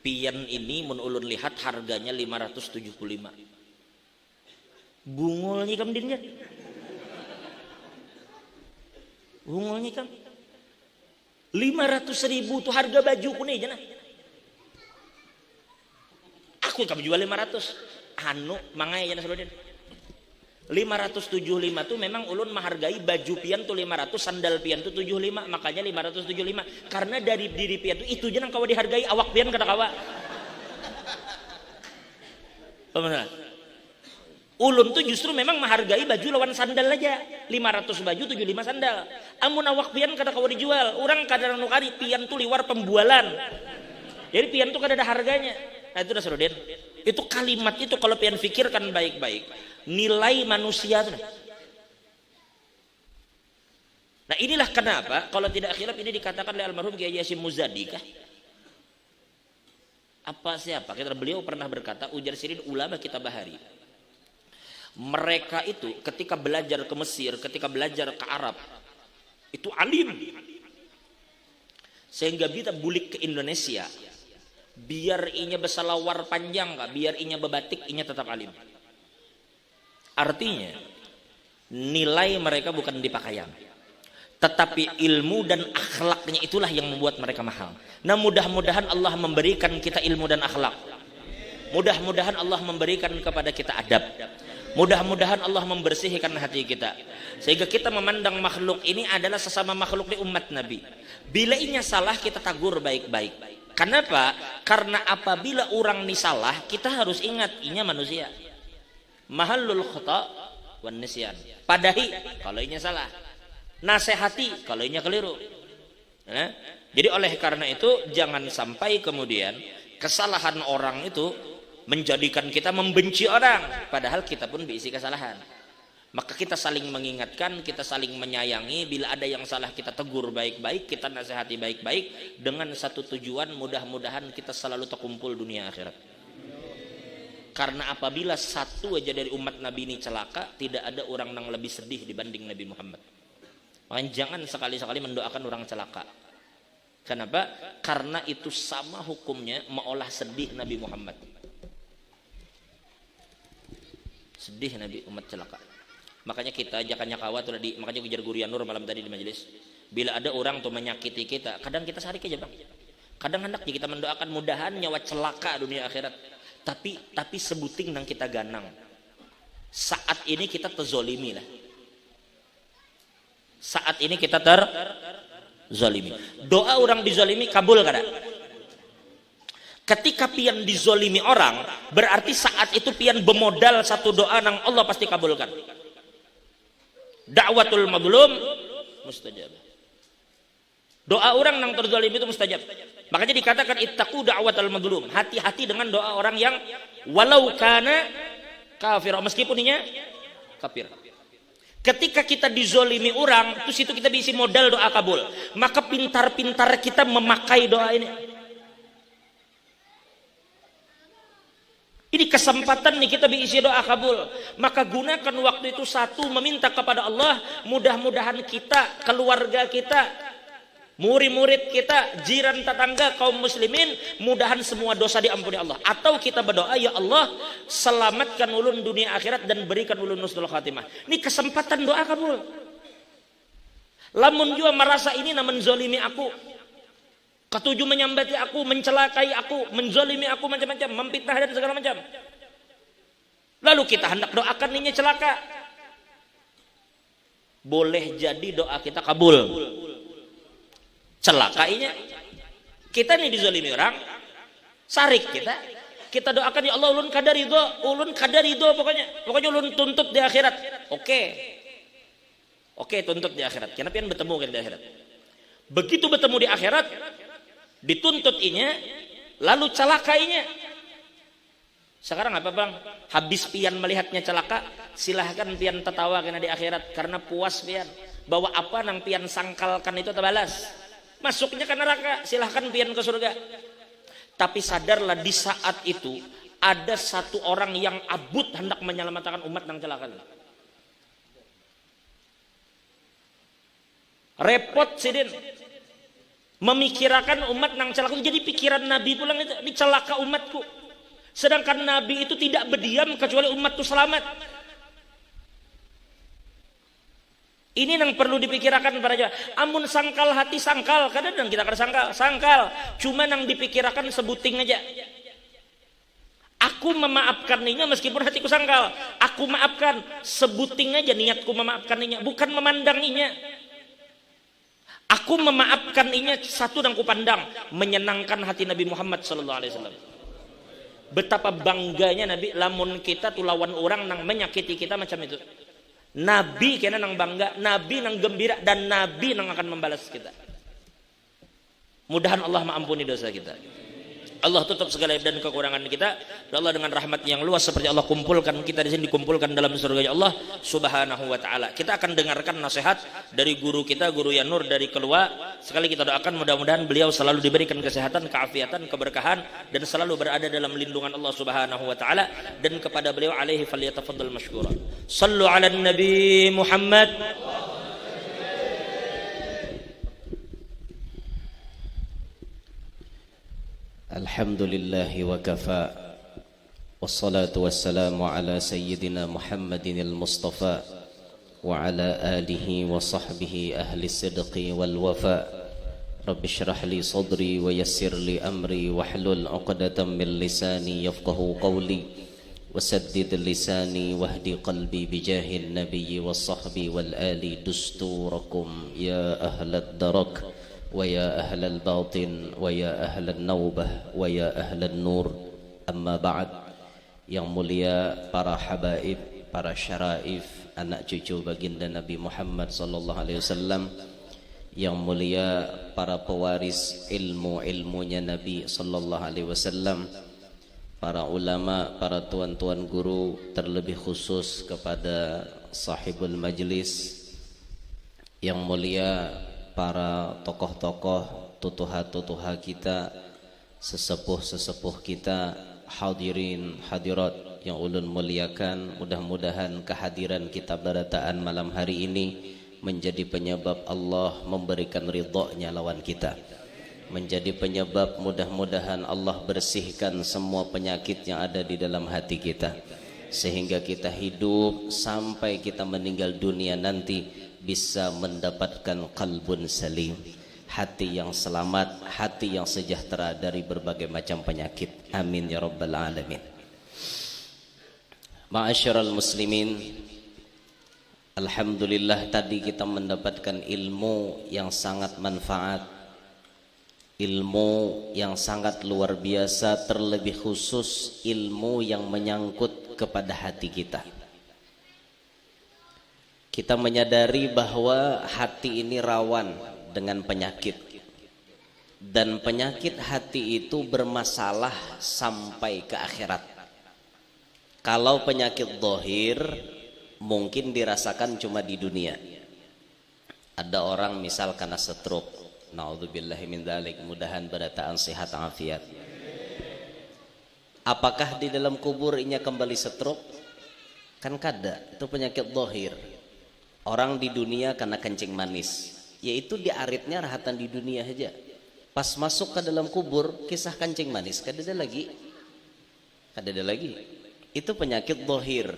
pian ini mun ulun lihat harganya 575 bungulnya kam dinnya bungulnya kam 500.000 tuh harga baju ku nih jana aku kam jual 500 mangai jana Nasruddin 575 tuh memang ulun menghargai baju pian tuh 500 sandal pian tuh 75 makanya 575 karena dari diri pian tuh itu jangan kau dihargai awak pian kata kawa ulun tuh justru memang menghargai baju lawan sandal aja 500 baju 75 sandal amun awak pian kata kau dijual orang kadang nukari pian tuh liwar pembualan jadi pian tuh kada ada harganya nah itu Nasruddin itu kalimat itu kalau pian pikirkan baik-baik nilai manusia itu. Nah inilah kenapa kalau tidak khilaf ini dikatakan oleh almarhum Kiai Hasyim Muzadi kah? Apa siapa? Kita beliau pernah berkata ujar sidin ulama kita bahari. Mereka itu ketika belajar ke Mesir, ketika belajar ke Arab, Itu alim. Sehingga kita bulik ke Indonesia, biar inya besalawar panjang kah, biar inya bebatik, inya tetap alim. Artinya nilai mereka bukan di pakaian, tetapi ilmu dan akhlaknya itulah yang membuat mereka mahal. Nah, mudah-mudahan Allah memberikan kita ilmu dan akhlak. Mudah-mudahan Allah memberikan kepada kita adab. Mudah-mudahan Allah membersihkan hati kita, sehingga kita memandang makhluk ini adalah sesama makhluk di umat Nabi. Bila inya salah, kita tagur baik-baik. Kenapa? Karena apabila orang ini salah, kita harus ingat inya manusia. Mahallul khata' wan nisyan. Padahi kalau inya salah, nasihati kalau inya keliru. Nah, jadi oleh karena itu jangan sampai kemudian kesalahan orang itu menjadikan kita membenci orang, padahal kita pun berisi kesalahan. Maka kita saling mengingatkan, kita saling menyayangi. Bila ada yang salah, kita tegur baik-baik, kita nasihati baik-baik, dengan satu tujuan, mudah-mudahan kita selalu terkumpul dunia akhirat. Karena apabila satu aja dari umat Nabi ini celaka, tidak ada orang yang lebih sedih dibanding Nabi Muhammad. Makanya jangan sekali-sekali mendoakan orang celaka. Kenapa? Karena itu sama hukumnya meolah sedih Nabi Muhammad. Sedih Nabi umat celaka. Makanya kita jakannya kawat tadi, makanya ujar Guru Yanur malam tadi di majelis. Bila ada orang tuh menyakiti kita, kadang kita sarik aja bang. Kadang hendak kita mendoakan mudahan nyawa celaka dunia akhirat. Tapi sebuting nang kita ganang. Saat ini kita terzolimi lah. Saat ini kita terzolimi. Doa orang dizolimi kabul kada? Ketika pian dizolimi orang, berarti saat itu pian bermodal satu doa nang Allah pasti kabulkan. Da'watul mazlum mustajab. Doa orang nang terzolimi itu mustajab. Makanya dikatakan ittaqu da'watul mazlum. Hati-hati dengan doa orang yang walau kana kafir, meskipun inya kafir. Ketika kita dizolimi orang, terus itu kita diisi modal doa kabul. Maka pintar-pintar kita memakai doa ini. Ini kesempatan nih kita diisi doa kabul. Maka gunakan waktu itu satu, meminta kepada Allah, mudah-mudahan kita, keluarga kita, murid-murid kita, jiran tetangga, kaum muslimin, mudahan semua dosa diampuni Allah. Atau kita berdoa, ya Allah, selamatkan ulun dunia akhirat dan berikan ulun husnul khatimah. Ini kesempatan doa kabul. Lamun jua merasa ini namun zolimi aku, ketujuh menyambati aku, mencelakai aku, menzolimi aku macam-macam, memfitnah dan segala macam. Lalu kita hendak doakan ini celaka. Boleh jadi doa kita kabul. Celakainya kita nih dizolimi orang, sarik kita doakan ya Allah ulun kadarido pokoknya ulun tuntut di akhirat. Oke tuntut di akhirat. Kenapa yang bertemu kan di akhirat? Begitu bertemu di akhirat, dituntut inya, lalu celakainya. Sekarang apa bang? Habis pian melihatnya celaka, silahkan pian tertawa kena di akhirat karena puas pian bahwa apa nang pian sangkalkan itu terbalas. Masuknya ke neraka, silahkan pian ke surga. Tapi sadarlah di saat itu ada satu orang yang abut hendak menyelamatkan umat nang celaka. Repot sidin. Memikirkan umat nang celaka, jadi pikiran Nabi pulang itu dicelaka umatku. Sedangkan Nabi itu tidak berdiam kecuali umat itu selamat. Ini yang perlu dipikirkan para jemaah. Amun sangkal hati sangkal, kadang kita kada sangkal. Cuma nang dipikirkan sebuting aja. Aku memaafkan ninya meskipun hatiku sangkal. Aku maafkan sebuting aja niatku memaafkan ninya, bukan memandang ninya. Aku memaafkan inya satu yang kupandang menyenangkan hati Nabi Muhammad sallallahu alaihi wasallam. Betapa bangganya Nabi lamun kita tuh lawan orang nang menyakiti kita macam itu. Nabi kena nang bangga, Nabi nang gembira, dan Nabi nang akan membalas kita. Mudahan Allah mengampuni dosa kita. Allah tutup segala aib dan kekurangan kita. Dan Allah dengan rahmat yang luas seperti Allah kumpulkan kita di sini, dikumpulkan dalam surga Allah Subhanahu wa taala. Kita akan dengarkan nasihat dari guru kita, Guru Yanur dari Kelua. Sekali kita doakan mudah-mudahan beliau selalu diberikan kesehatan, keafiatan, keberkahan, dan selalu berada dalam lindungan Allah Subhanahu wa taala. Dan kepada beliau alaihi falyatafaddal mashkura. Sallu ala nabi Muhammad. الحمد لله وكفى والصلاة والسلام على سيدنا محمد المصطفى وعلى آله وصحبه أهل الصدق والوفاء رب اشرح لي صدري ويسر لي أمري واحلل عقدة من لساني يفقه قولي وسدد لساني واهدي قلبي بجاه النبي والصحب والآل دستوركم يا أهل الدرك ويا أهل الباطن ويا أهل النوبة ويا أهل النور. Amma ba'd. Yang mulia para habaib, para syaraif, anak cucu baginda Nabi Muhammad sallallahu alaihi wasallam, yang mulia para pewaris ilmu-ilmunya Nabi sallallahu alaihi wasallam, para ulama, para tuan-tuan guru, terlebih khusus kepada sahibul majlis, yang mulia para tokoh-tokoh, tutuha-tutuha kita, sesepuh-sesepuh kita, hadirin hadirat yang ulun muliakan. Mudah-mudahan kehadiran kita berataan malam hari ini menjadi penyebab Allah memberikan ridha-Nya lawan kita, menjadi penyebab mudah-mudahan Allah bersihkan semua penyakit yang ada di dalam hati kita, sehingga kita hidup sampai kita meninggal dunia nanti bisa mendapatkan qalbun salim, hati yang selamat, hati yang sejahtera dari berbagai macam penyakit. Amin ya rabbal alamin. Ma'asyiral muslimin, alhamdulillah tadi kita mendapatkan ilmu yang sangat manfaat, ilmu yang sangat luar biasa, terlebih khusus ilmu yang menyangkut kepada hati kita. Kita menyadari bahwa hati ini rawan dengan penyakit, dan penyakit hati itu bermasalah sampai ke akhirat. Kalau penyakit zahir mungkin dirasakan cuma di dunia. Ada orang misal karena stroke, naudzubillahi min dzalik, mudahan berataan sehat afiat. Apakah di dalam kubur inya kembali stroke? Kan kada, itu penyakit zahir. Orang di dunia karena kencing manis, yaitu di aritnya rahatan di dunia saja. Pas masuk ke dalam kubur, kisah kencing manis kada ada lagi. Kada ada lagi. Itu penyakit zahir.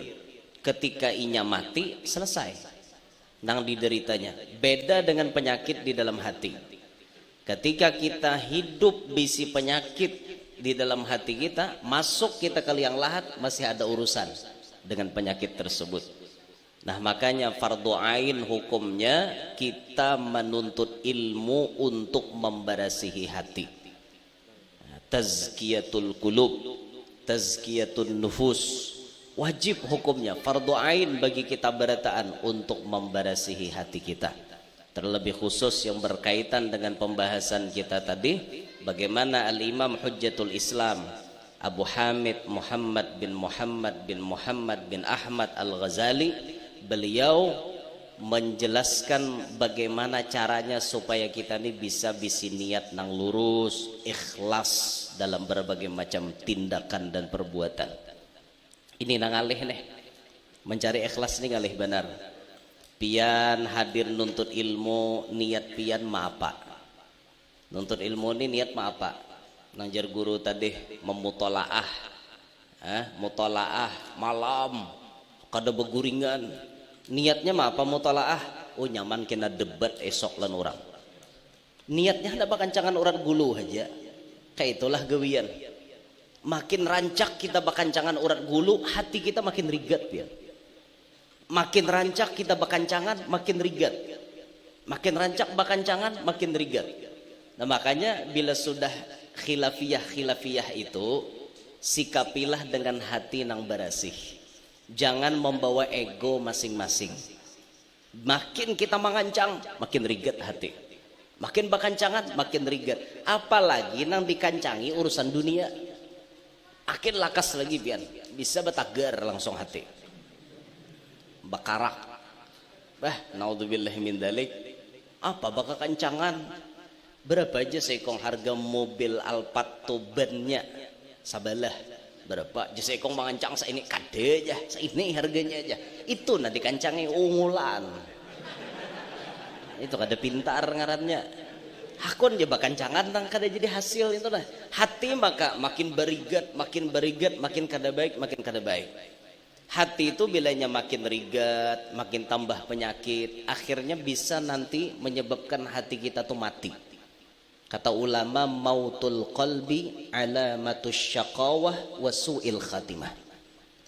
Ketika inya mati, selesai nang dideritanya. Beda dengan penyakit di dalam hati. Ketika kita hidup bisi penyakit di dalam hati kita, masuk kita ke liang lahat, masih ada urusan dengan penyakit tersebut. Nah, makanya fardu ain hukumnya kita menuntut ilmu untuk memberasihi hati. Tazkiyatul qulub, tazkiyatun nufus, wajib hukumnya, fardu ain bagi kita berataan untuk memberasihi hati kita. Terlebih khusus yang berkaitan dengan pembahasan kita tadi, bagaimana Al-Imam Hujjatul Islam Abu Hamid Muhammad bin Ahmad Al-Ghazali, beliau menjelaskan bagaimana caranya supaya kita ini bisa bisi niat nang lurus, ikhlas dalam berbagai macam tindakan dan perbuatan. Ini nang alih nih, mencari ikhlas nih ngalih benar. Pian hadir nuntut ilmu, niat pian apa? Nuntut ilmu ini niat apa? Nanjar guru tadi memutolaah, mutolaah malam kada beguringan. Niatnya apa mutolaah? Oh nyaman kena debat esok lan orang. Niatnya ada bakancangan orang gulu aja. Kayak itulah gawian. Makin rancak kita bakancangan orang gulu, hati kita makin rigat ya. Makin rancak kita bakancangan, makin rigat. Makin rancak bakancangan, makin rigat. Nah makanya bila sudah khilafiyah itu, sikapilah dengan hati nang barasih. Jangan membawa ego masing-masing. Makin kita mengancang, makin rigat hati. Makin bakancangan, makin rigat. Apalagi nang dikancangi urusan dunia, makin lakas lagi pian. Bisa betagar langsung hati. Bakarak. Naudzubillahi min dzalik. Apa bakal kancangan? Berapa aja sekong harga mobil Alphard Tubannya? Sabalah. Berapa jasa ekong mengancang ini kade aja, ini harganya aja. Itu nanti kancangi ungulan. Itu kada pintar ngarannya. hakun je bakancangan tang kada jadi hasil itu lah. Hati maka makin berigat, makin kada baik. Hati itu bilanya makin rigat, makin tambah penyakit, akhirnya bisa nanti menyebabkan hati kita tuh mati. Kata ulama, mautul qalbi alamatus syaqawah wa su'il khatimah.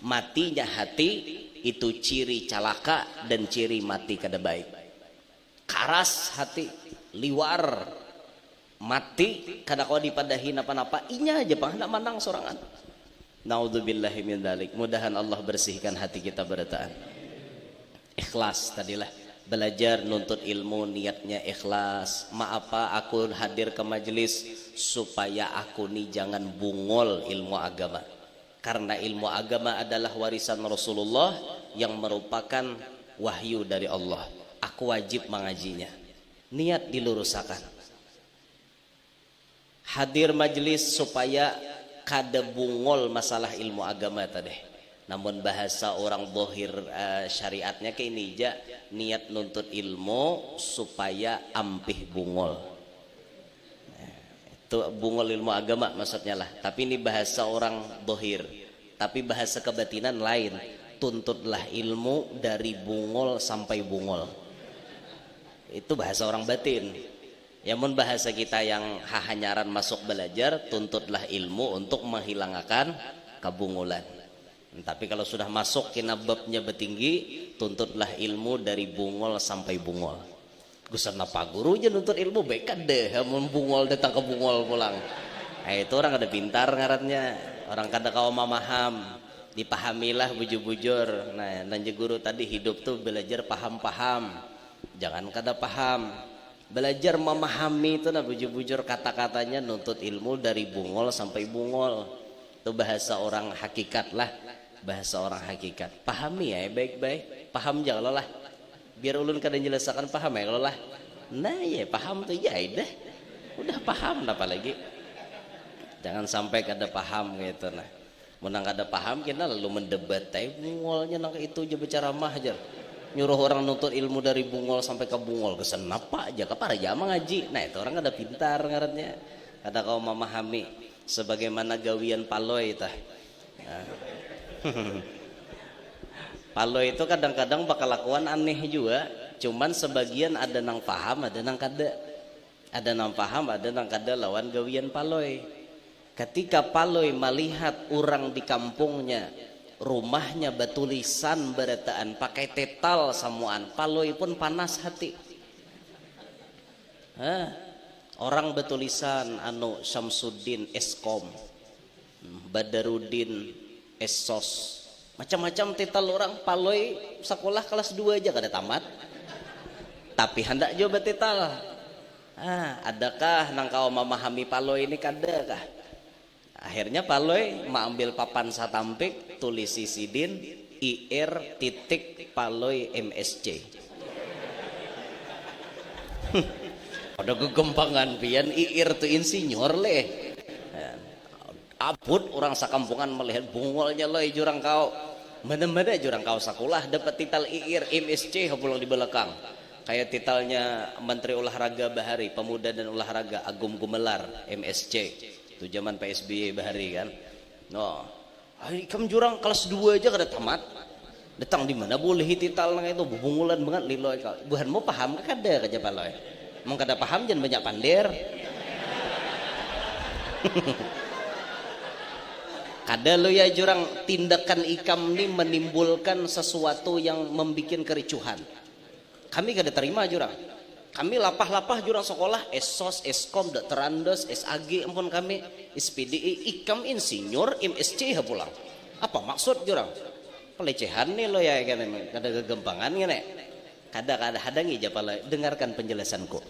Matinya hati itu ciri calaka dan ciri mati kada baik. Karas hati, liwar, mati kada kau dipadahi napa-napa, inya aja pang hendak mandang sorangan. Naudzubillahi min dzalik. Mudahan Allah bersihkan hati kita berataan. Ikhlas tadilah. Belajar nuntut ilmu niatnya ikhlas. Apa aku hadir ke majelis supaya aku nih jangan bungol ilmu agama. Karena ilmu agama adalah warisan Rasulullah yang merupakan wahyu dari Allah. Aku wajib mengajinya. Niat dilurusakan. Hadir majelis supaya kada bungol masalah ilmu agama tadi. Namun bahasa orang bohir syariatnya ke ini aja, niat nuntut ilmu supaya ampih bungol. Itu bungol ilmu agama maksudnya lah. Tapi ini bahasa orang bohir. Tapi bahasa kebatinan lain. Tuntutlah ilmu dari bungol sampai bungol. Itu bahasa orang batin. Ya mun bahasa kita yang hahanyaran masuk belajar, tuntutlah ilmu untuk menghilangkan kebungulan. Tapi kalau sudah masuk kena babnya betinggi, tuntutlah ilmu dari bungol sampai bungol. Gusan apa guru aja nuntut ilmu baik deh, mun bungol datang ke bungol pulang. Itu orang kada pintar ngarannya, orang kada kau memaham, dipahamilah bujur-bujur. Nah, nanje guru tadi hidup tuh belajar paham-paham, jangan kada paham. Belajar memahami itu nah bujur-bujur kata-katanya, nuntut ilmu dari bungol sampai bungol. Itu bahasa orang hakikat lah, bahasa orang hakikat. Pahami ya baik-baik, paham jangan lah. Biar ulun kada jelaskan paham ya kalau lah. Nah ya paham tuh ya dah. Udah paham apa lagi? Jangan sampai kada paham gitu nah. Menang kada paham kita lalu mendebat, bungolnya nang itu aja bicara mah aja. Nyuruh orang nuntut ilmu dari bungol sampai ke bungol, kesan apa aja kapara jama ngaji. Nah itu orang ada pintar ngarannya, ada kau memahami sebagaimana gawian paloi tah. Nah. Paloi itu kadang-kadang bakal lakuan aneh juga, cuman sebagian ada nang paham, ada nang kada. Ada nang paham, ada nang kada lawan gawian paloi. Ketika paloi melihat orang di kampungnya rumahnya batulisan berataan pakai tetal samuan, paloi pun panas hati. Orang batulisan anu Syamsuddin Eskom, Badarudin Esos, macam-macam tetal orang. Paloi sekolah kelas 2 aja kada tamat, tapi hendak coba tetal. Adakah nang kau memahami paloi ini kada kah? Akhirnya paloi mengambil papan satampik, tulis sidin IR titik paloi MSC. Ada kegempangan pian IR tu insinyur leh. Abut orang sakampungan melihat bungolnya loh jurang kau. Mana-mana jurang kau sekolah dapat titel IR MSC pulang di belakang. Kayak titelnya Menteri Olahraga Bahari, Pemuda dan Olahraga Agung Gumelar MSC. Itu zaman PSBY Bahari kan. No. Kamu jurang kelas 2 aja kada tamat. Datang di mana boleh tital nang itu bubungulan banget liloy kau. Buhan mau paham kada kerja paloi. Emang kada paham jangan banyak pandir. Kada lo ya jurang tindakan ikam ini menimbulkan sesuatu yang membuat kericuhan. Kami kada terima jurang. Kami lapah-lapah jurang sekolah Esos, Eskom, Terandos, SAG ampun kami SPDI, ikam insinyur, MSC pulang. Apa maksud jurang? Pelecehan nih lo ya kan, kada kegempangan kan ya. Kada hadangi aja paloi, dengarkan penjelasanku.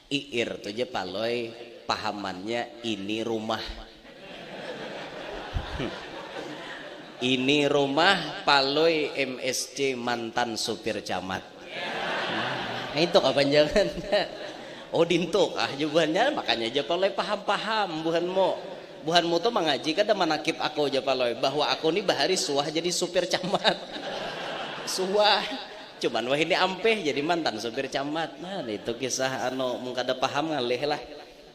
IR tuh aja paloi pahamannya ini rumah. Ini rumah paloi MSC mantan supir camat. Nah, itu kepanjangan. Oh dintuk jawabannya makanya aja paloi paham-paham buhanmu tuh mengaji kada manakib aku aja paloi bahwa aku nih bahari suah jadi supir camat. Suah cuman wah ini ampeh jadi mantan sopir camat. Nah itu kisah mung kada paham ngalih lah,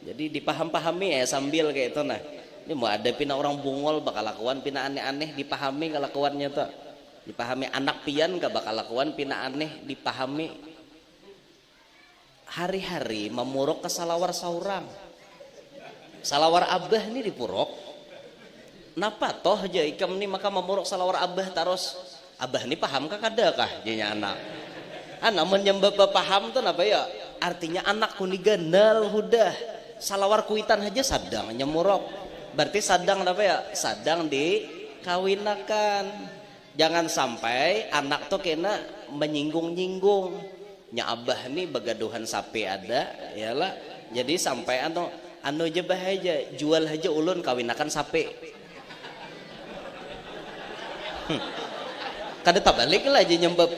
jadi dipaham-pahami ya sambil kayak itu. Nah ini mau ada pina orang bungol bakal lakuan pina aneh-aneh dipahami kelakuannya tuh, dipahami anak pian gak bakal lakuan pina aneh dipahami. Hari-hari memuruk ke salawar saurang, salawar abah ini dipuruk napa toh aja ikam nih maka memuruk salawar abah terus. Abah ini paham kah kada kah jadinya anak menyembah paham tuh apa ya artinya anakku nih ganal hudah salawar kuitan aja sadang nyemurok, berarti sadang apa ya sadang dikawinakan. Jangan sampai anak tuh kena menyinggung-nyinggung nya abah nih begaduhan sapi ada yalah, jadi sampai anu aja bahaya jual aja ulun kawinakan sapi. Kada tabalik lah aja nyembah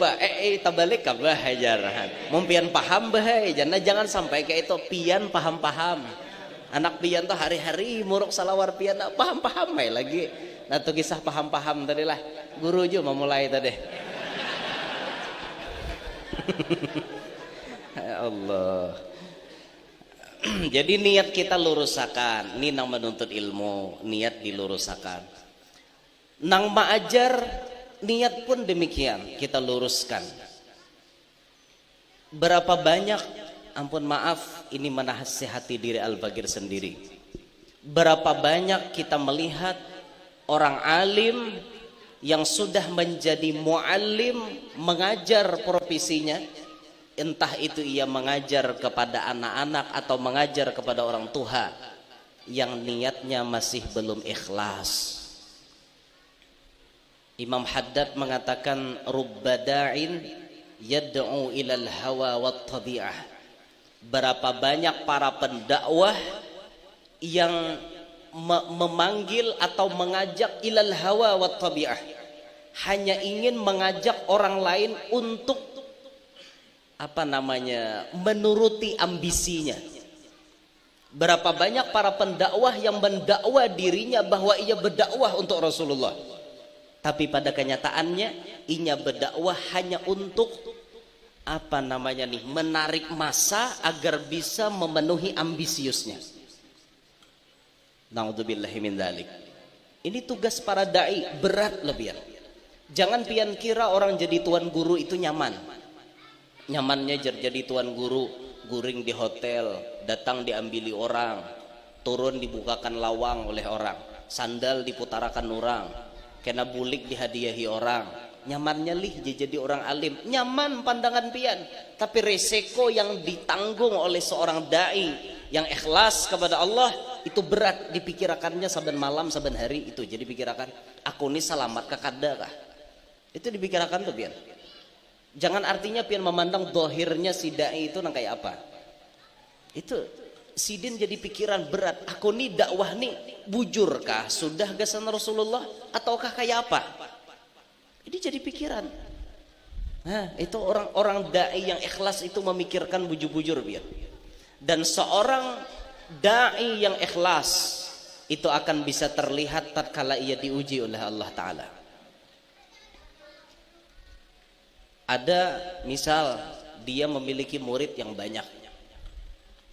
tabalik kabah hajar mumpian paham bahaya jangan sampai kayak itu pian paham anak pian tuh hari-hari muruk salawar pian paham lagi. Nah tuh kisah paham tadi lah guru juga memulai tadi. Ya Allah. Jadi niat kita lurusakan ini nang menuntut ilmu, niat dilurusakan nang maajar niat pun demikian kita luruskan. Berapa banyak ampun maaf ini menasihati diri Al-Bagir sendiri, berapa banyak kita melihat orang alim yang sudah menjadi muallim mengajar profesinya, entah itu ia mengajar kepada anak-anak atau mengajar kepada orang tua, yang niatnya masih belum ikhlas. Imam Haddad mengatakan rubba da'in yad'u ilal hawa wat tabi'ah. Berapa banyak para pendakwah yang memanggil atau mengajak ilal hawa wat tabi'ah, hanya ingin mengajak orang lain untuk menuruti ambisinya. Berapa banyak para pendakwah yang mendakwah dirinya bahwa ia berdakwah untuk Rasulullah, tapi pada kenyataannya inya berdakwah hanya untuk menarik massa agar bisa memenuhi ambisiusnya. Naudzubillahi min dzalik. Ini tugas para dai berat lebihan. Jangan pian kira orang jadi tuan guru itu nyaman. Nyamannya jadi tuan guru, guring di hotel, datang diambili orang, turun dibukakan lawang oleh orang, sandal diputarakan orang, kena bulik dihadiahi orang. Nyamannya jadi orang alim, nyaman pandangan pian, tapi resiko yang ditanggung oleh seorang dai yang ikhlas kepada Allah itu berat dipikirkannya saben malam saben hari. Itu jadi pikirkan aku ini selamat kakada kah, itu dipikirkan tuh pian. Jangan artinya pian memandang dohirnya si dai itu nang kayak apa. Itu sidin jadi pikiran berat, aku nih dakwah nih bujurkah sudah gasan Rasulullah ataukah kayak apa. Ini jadi pikiran. Nah itu orang-orang dai yang ikhlas itu memikirkan bujur-bujur biar. Dan seorang dai yang ikhlas itu akan bisa terlihat tatkala ia diuji oleh Allah Ta'ala. Ada misal dia memiliki murid yang banyak,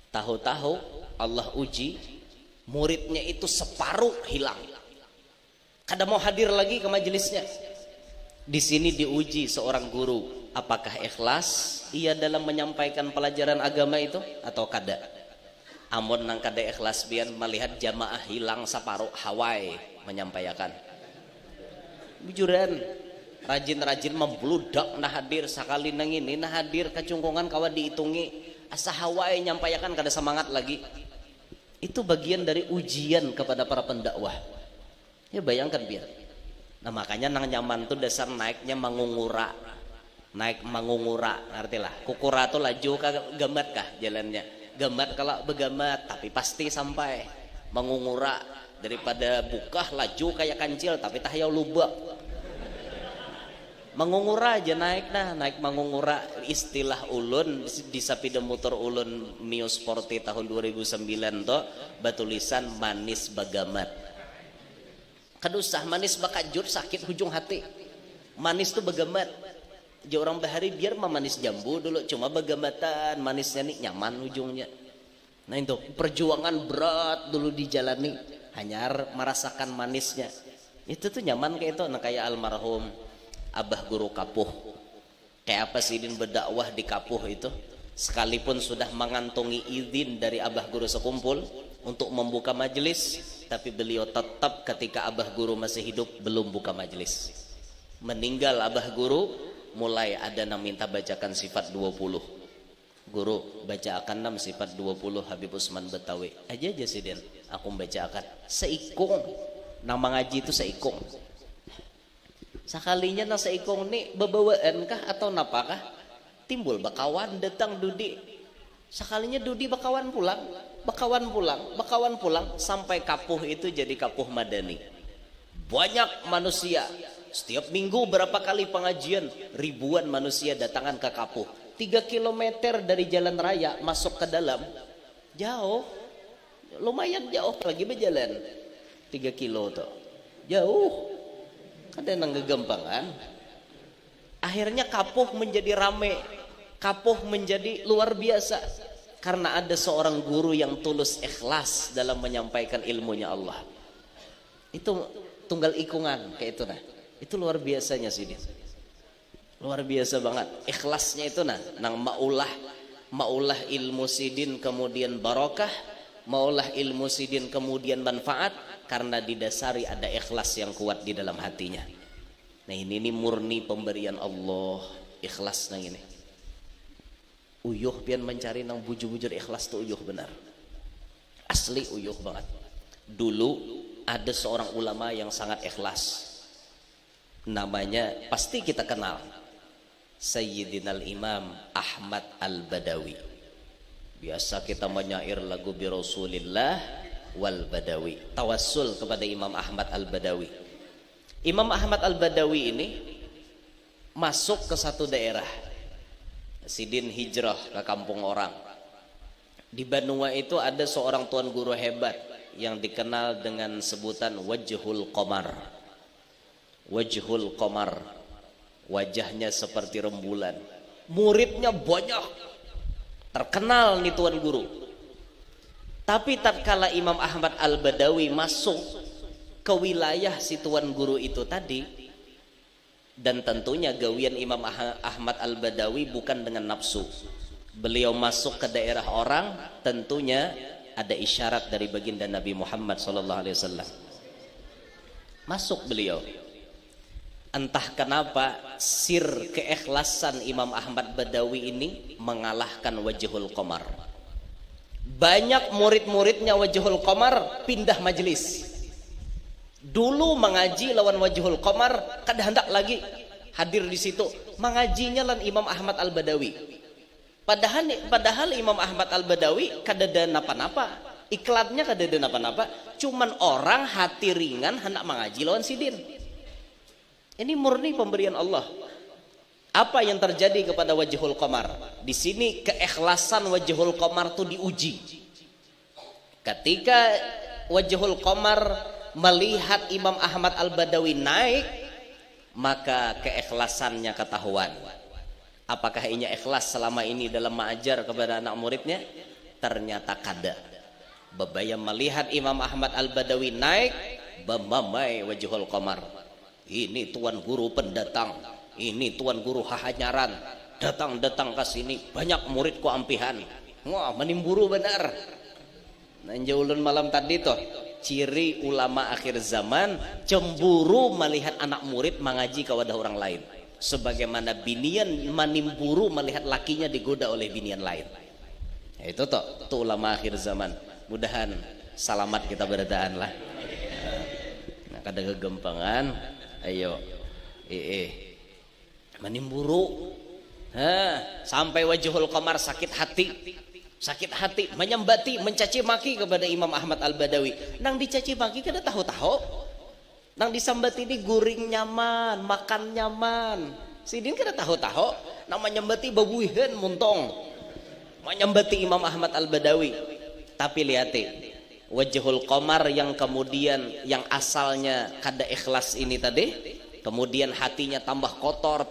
tahu-tahu Allah uji muridnya itu separuh hilang, kada mau hadir lagi ke majelisnya. Di sini diuji seorang guru, apakah ikhlas ia dalam menyampaikan pelajaran agama itu atau kada. Amun nang kada ikhlas bian melihat jamaah hilang separuh hawai menyampaikan. Bujuran rajin-rajin membludak nah hadir sekali nang ini nah hadir kecungkungan kawan dihitungi asa hawai nyampaikan kada semangat lagi. Itu bagian dari ujian kepada para pendakwah. Ya bayangkan biar. Nah makanya nang nyaman tuh dasar naiknya mangungura, naik mangungura, ngerti lah. Kukura tuh laju kah gamat kah jalannya, gamat kalau begamat tapi pasti sampai. Mangungura daripada bukah laju kayak kancil tapi tahyau lubak. Mangungura aja naik naik mangungura. Istilah ulun di sapida motor ulun Mio Sporty tahun 2009 tuh batulisan manis bagamat. Kadusah manis bakajur sakit hujung hati. Manis tuh bagamat. Jadi orang bahari biar memanis jambu dulu, cuma bagambatan manisnya nih nyaman ujungnya. Nah itu perjuangan berat dulu dijalani, hanya merasakan manisnya. Itu tuh nyaman kayak itu. Nah kayak almarhum Abah Guru Kapuh, kayak apa Sidin berdakwah di Kapuh itu, sekalipun sudah mengantongi izin dari Abah Guru sekumpul untuk membuka majelis, tapi beliau tetap ketika Abah Guru masih hidup belum buka majelis. Meninggal Abah Guru, mulai ada yang minta bacakan sifat 20. Guru bacakan 6 sifat 20 Habib Usman Betawi aja Sidin, aku bacakan seikung. Nama ngaji itu seikung. Sekalinya nang seikung nih bebawaan kah atau napakah? Timbul bakawan datang dudi. Sekalinya dudi bakawan pulang, bakawan pulang, bakawan pulang sampai Kapuh itu jadi Kapuh Madani. Banyak manusia. Setiap minggu berapa kali pengajian, ribuan manusia datangan ke Kapuh. 3 kilometer dari jalan raya masuk ke dalam, jauh, lumayan jauh lagi berjalan 3 kilo tuh, jauh, kadang ngegampangan. Akhirnya Kapuh menjadi rame, Kapuh menjadi luar biasa karena ada seorang guru yang tulus ikhlas dalam menyampaikan ilmunya Allah. Itu tunggal ikungan kayak itu nah. Itu luar biasanya sih dia. Luar biasa banget ikhlasnya itu nah, nang maulah ilmu sidin kemudian barokah, maulah ilmu sidin kemudian manfaat karena didasari ada ikhlas yang kuat di dalam hatinya. Nah ini murni pemberian Allah, ikhlas nang ini. Uyuh pian mencari nang bujur-bujur ikhlas tuh uyuh benar. Asli uyuh banget. Dulu ada seorang ulama yang sangat ikhlas. Namanya pasti kita kenal, Sayyidina Imam Ahmad Al-Badawi. Biasa kita menyair lagu bi Rasulillah wal Badawi, tawassul kepada Imam Ahmad Al-Badawi. Imam Ahmad Al-Badawi ini masuk ke satu daerah. Sidin hijrah ke kampung orang. Di Banua itu ada seorang tuan guru hebat yang dikenal dengan sebutan Wajhul Qamar. Wajhul Qamar, wajahnya seperti rembulan. Muridnya banyak, terkenal nih tuan guru. Tapi tatkala Imam Ahmad Al-Badawi masuk ke wilayah si tuan guru itu tadi, dan tentunya gawian Imam Ahmad Al-Badawi bukan dengan nafsu. Beliau masuk ke daerah orang, tentunya ada isyarat dari baginda Nabi Muhammad SAW. Masuk beliau. Entah kenapa sir keikhlasan Imam Ahmad Badawi ini mengalahkan Wajhul Qamar. Banyak murid-muridnya Wajhul Qamar pindah majelis. Dulu mengaji lawan Wajhul Qamar, kada hendak lagi hadir di situ. Mengajinya lan Imam Ahmad Al-Badawi. Padahal Imam Ahmad Al-Badawi kada ada napa-napa. Iklannya kada ada napa-napa. Cuman orang hati ringan hendak mengaji lawan sidin. Ini murni pemberian Allah. Apa yang terjadi kepada Wajhul Qamar? Di sini keikhlasan Wajhul Qamar itu diuji. Ketika Wajhul Qamar melihat Imam Ahmad Al-Badawi naik, maka keikhlasannya ketahuan. Apakah ia ikhlas selama ini dalam mengajar kepada anak muridnya? Ternyata kada. Bebayam melihat Imam Ahmad Al-Badawi naik, bamamai Wajhul Qamar. Ini tuan guru pendatang, ini tuan guru hahanyaran, datang ke sini banyak muridku ampihan. Wah, menimburu benar. Nanjaulun malam tadi toh, ciri ulama akhir zaman cemburu melihat anak murid mengaji kepada orang lain. Sebagaimana binian menimburu melihat lakinya digoda oleh binian lain. Ya, itu toh, itu ulama akhir zaman. Mudahan selamat kita berdaan lah. Nah, kada kegempangan. Ayo, menimburu, sampai Wajhul Qamar sakit hati, menyembati, mencaci maki kepada Imam Ahmad Al-Badawi. Nang dicaci maki kada tahu-tahu, nang disambati ini guring nyaman, makan nyaman. Sidin kada tahu-tahu, nang menyembati babuihan muntong, menyembati Imam Ahmad Al-Badawi. Tapi lihati Wajhul Qamar yang kemudian yang asalnya kada ikhlas ini tadi, Kemudian hatinya tambah kotor,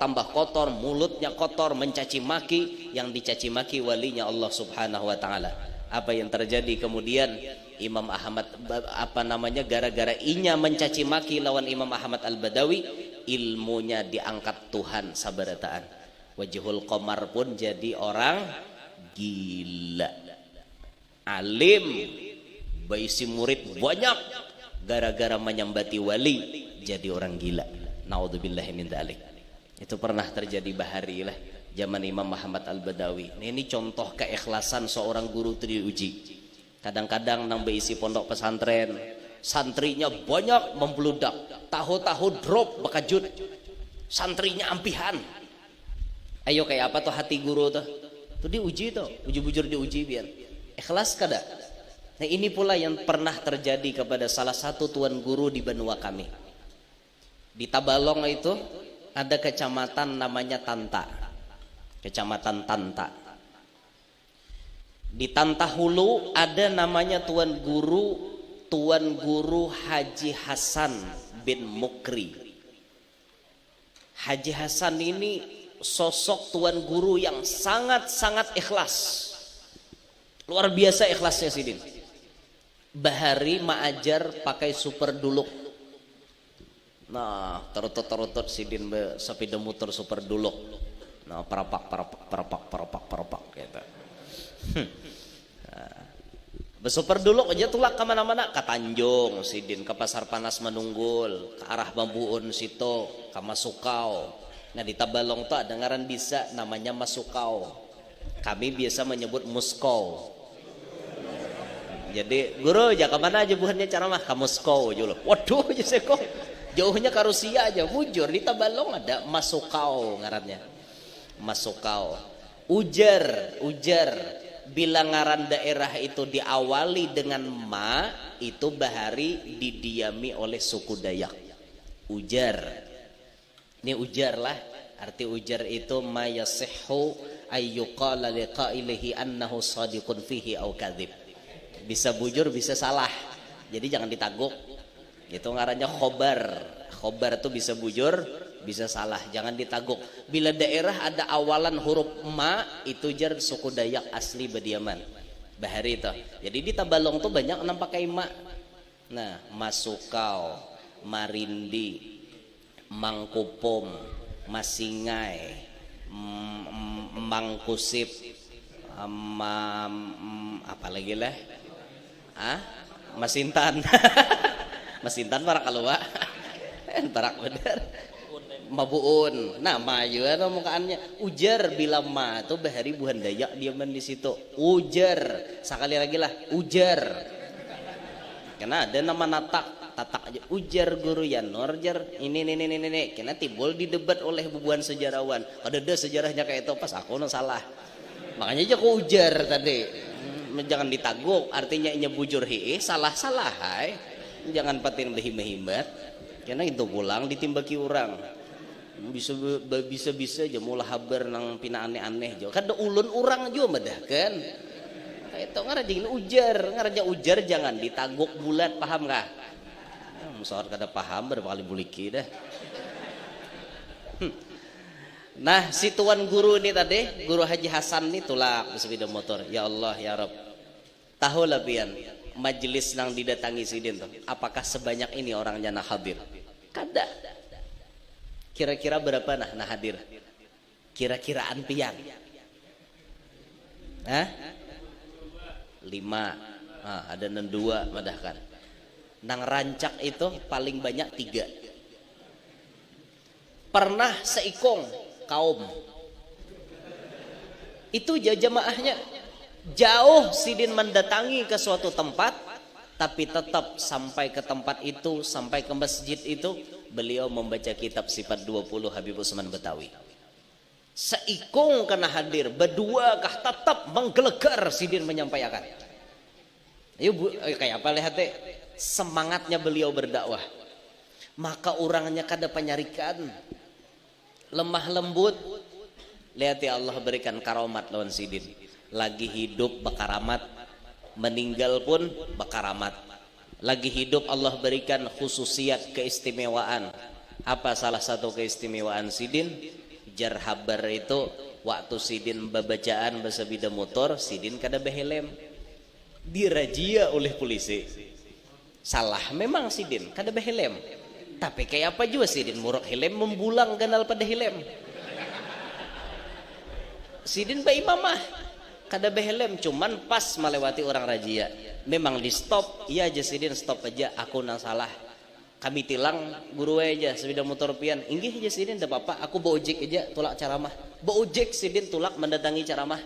mulutnya kotor, mencaci maki, yang dicaci maki walinya Allah Subhanahu wa taala. Apa yang terjadi kemudian? Imam Ahmad gara-gara inya mencaci maki lawan Imam Ahmad Al-Badawi, ilmunya diangkat Tuhan sabarataan. Wajhul Qamar pun jadi orang gila. Alim, baisi murid banyak, gara-gara menyambati wali jadi orang gila. Naudzubillahi min dzalik. Itu pernah terjadi bahari lah zaman Imam Muhammad Al-Badawi. Ini contoh keikhlasan seorang guru itu diuji. Kadang-kadang nang beisi pondok pesantren, santrinya banyak membludak, tahu-tahu drop bekajut, santrinya ampihan. Ayo kayak apa tuh hati guru tuh? Tuh diuji tuh, uji bujur diuji biar ikhlas kada. Nah ini pula yang pernah terjadi kepada salah satu tuan guru di benua kami. Di Tabalong itu ada kecamatan namanya Tanta, kecamatan Tanta. Di Tanta Hulu ada namanya Tuan Guru Haji Hasan bin Mukri. Haji Hasan ini sosok Tuan Guru yang sangat-sangat ikhlas, luar biasa ikhlasnya Sidin. Bahari maajar pakai super duluk. Nah terutut Sidin sepeda motor super duluk. Nah parapak gitu. Besuper dulu aja tulak kemana-mana, ke Tanjung Sidin, ke Pasar Panas Manunggul, ke arah Bambuun situ, ke Masukau. Nah di Tabalong tuh ada ngaran bisa namanya Masukau. Kami biasa menyebut Muskau. Jadi guru aja kemana aja buhannya ceramah ke Muskau aja loh. Waduh aja seko. Jauhnya ke Rusia aja, bujur di Tabalong ada Masukau ngarannya. Masukau. Ujar. Bila ngaran daerah itu diawali dengan ma, itu bahari didiami oleh suku Dayak. Ujar. Ini ujar lah. Arti ujar itu ma yasihhu ayyuqala liqailihi annahu shadiqun fihi au kadzib. Bisa bujur, bisa salah. Jadi jangan ditaguk. Itu ngarannya khobar. Khobar itu bisa bujur, bisa salah, jangan ditaguk. Bila daerah ada awalan huruf ma, itu jar suku Dayak asli Bediaman bahari itu. Jadi di Tabalong tuh banyak enam pakai ma. Nah Masukau, Marindi, Mangkupum, Masingai, Mangkusip, apa lagi lah? Masintan. Masintan para kalua. Barak bener. Mabuun. Nah, maju ada mukaannya. Ujar bila ma itu bahari buhan Dayak diaman di situ. Ujar. Sekali lagi lah, ujar. Karena ada nama tatak aja. Ujar guru Yanur, jar. Ini. Karena timbul didebat oleh bubuhan sejarawan. Ada sejarahnya kayak itu, pas aku salah. Makanya aja aku ujar tadi. Jangan ditaguk, artinya inya bujur salah hai. Jangan patin behimat. Karena itu pulang ditimbaki orang bisa aja mula habar nang pina aneh-aneh jo. Kada ulun orang jo madah kan. Itu ngaraja ujar jangan ditaguk bulat, paham kah? Musawar kada paham berkali buliki dah. Nah si tuan guru ini tadi, guru Haji Hasan ini tulak bersepeda motor. Ya Allah ya Rabb. Tahu lah pian majelis nang didatangi sidin tuh. Apakah sebanyak ini orangnya nak hadir? Kada. Kira-kira berapa nah hadir? Kira-kiraan pian? 5. Ada 2 madahkan. Nang rancak itu paling banyak 3. Pernah seikong kaum. Itu jamaahnya. Jauh sidin mendatangi ke suatu tempat, tapi tetap sampai ke tempat itu, sampai ke masjid itu, beliau membaca kitab Sifat 20 Habib Utsman Betawi. Seikung kena hadir, berdua kah tetap menggelegar sidin menyampaikan. Ayo kayak apa lihat semangatnya beliau berdakwah. Maka orangnya kada penyarikan, lemah lembut. Lihat ya Allah berikan karomat lawan sidin. Lagi hidup bakaramat, meninggal pun bakaramat. Lagi hidup Allah berikan khususiat keistimewaan. Apa salah satu keistimewaan sidin? Jar habar itu waktu sidin babacaan bahasa bida motor, sidin kada behelm. Dirajia oleh polisi. Salah memang sidin kada behelm. Tapi kayak apa juga sidin murok helm membulang ganal pada helm. Sidin ba imamah kada behelm cuman pas melewati orang rajia. Memang di stop, iya aja sidin stop aja, aku nang salah. Kami tilang guru aja sepeda motor pian. Inggih aja sidin dah apa, aku bawa ojek aja tolak ceramah. Bawa ojek sidin tolak mendatangi ceramah.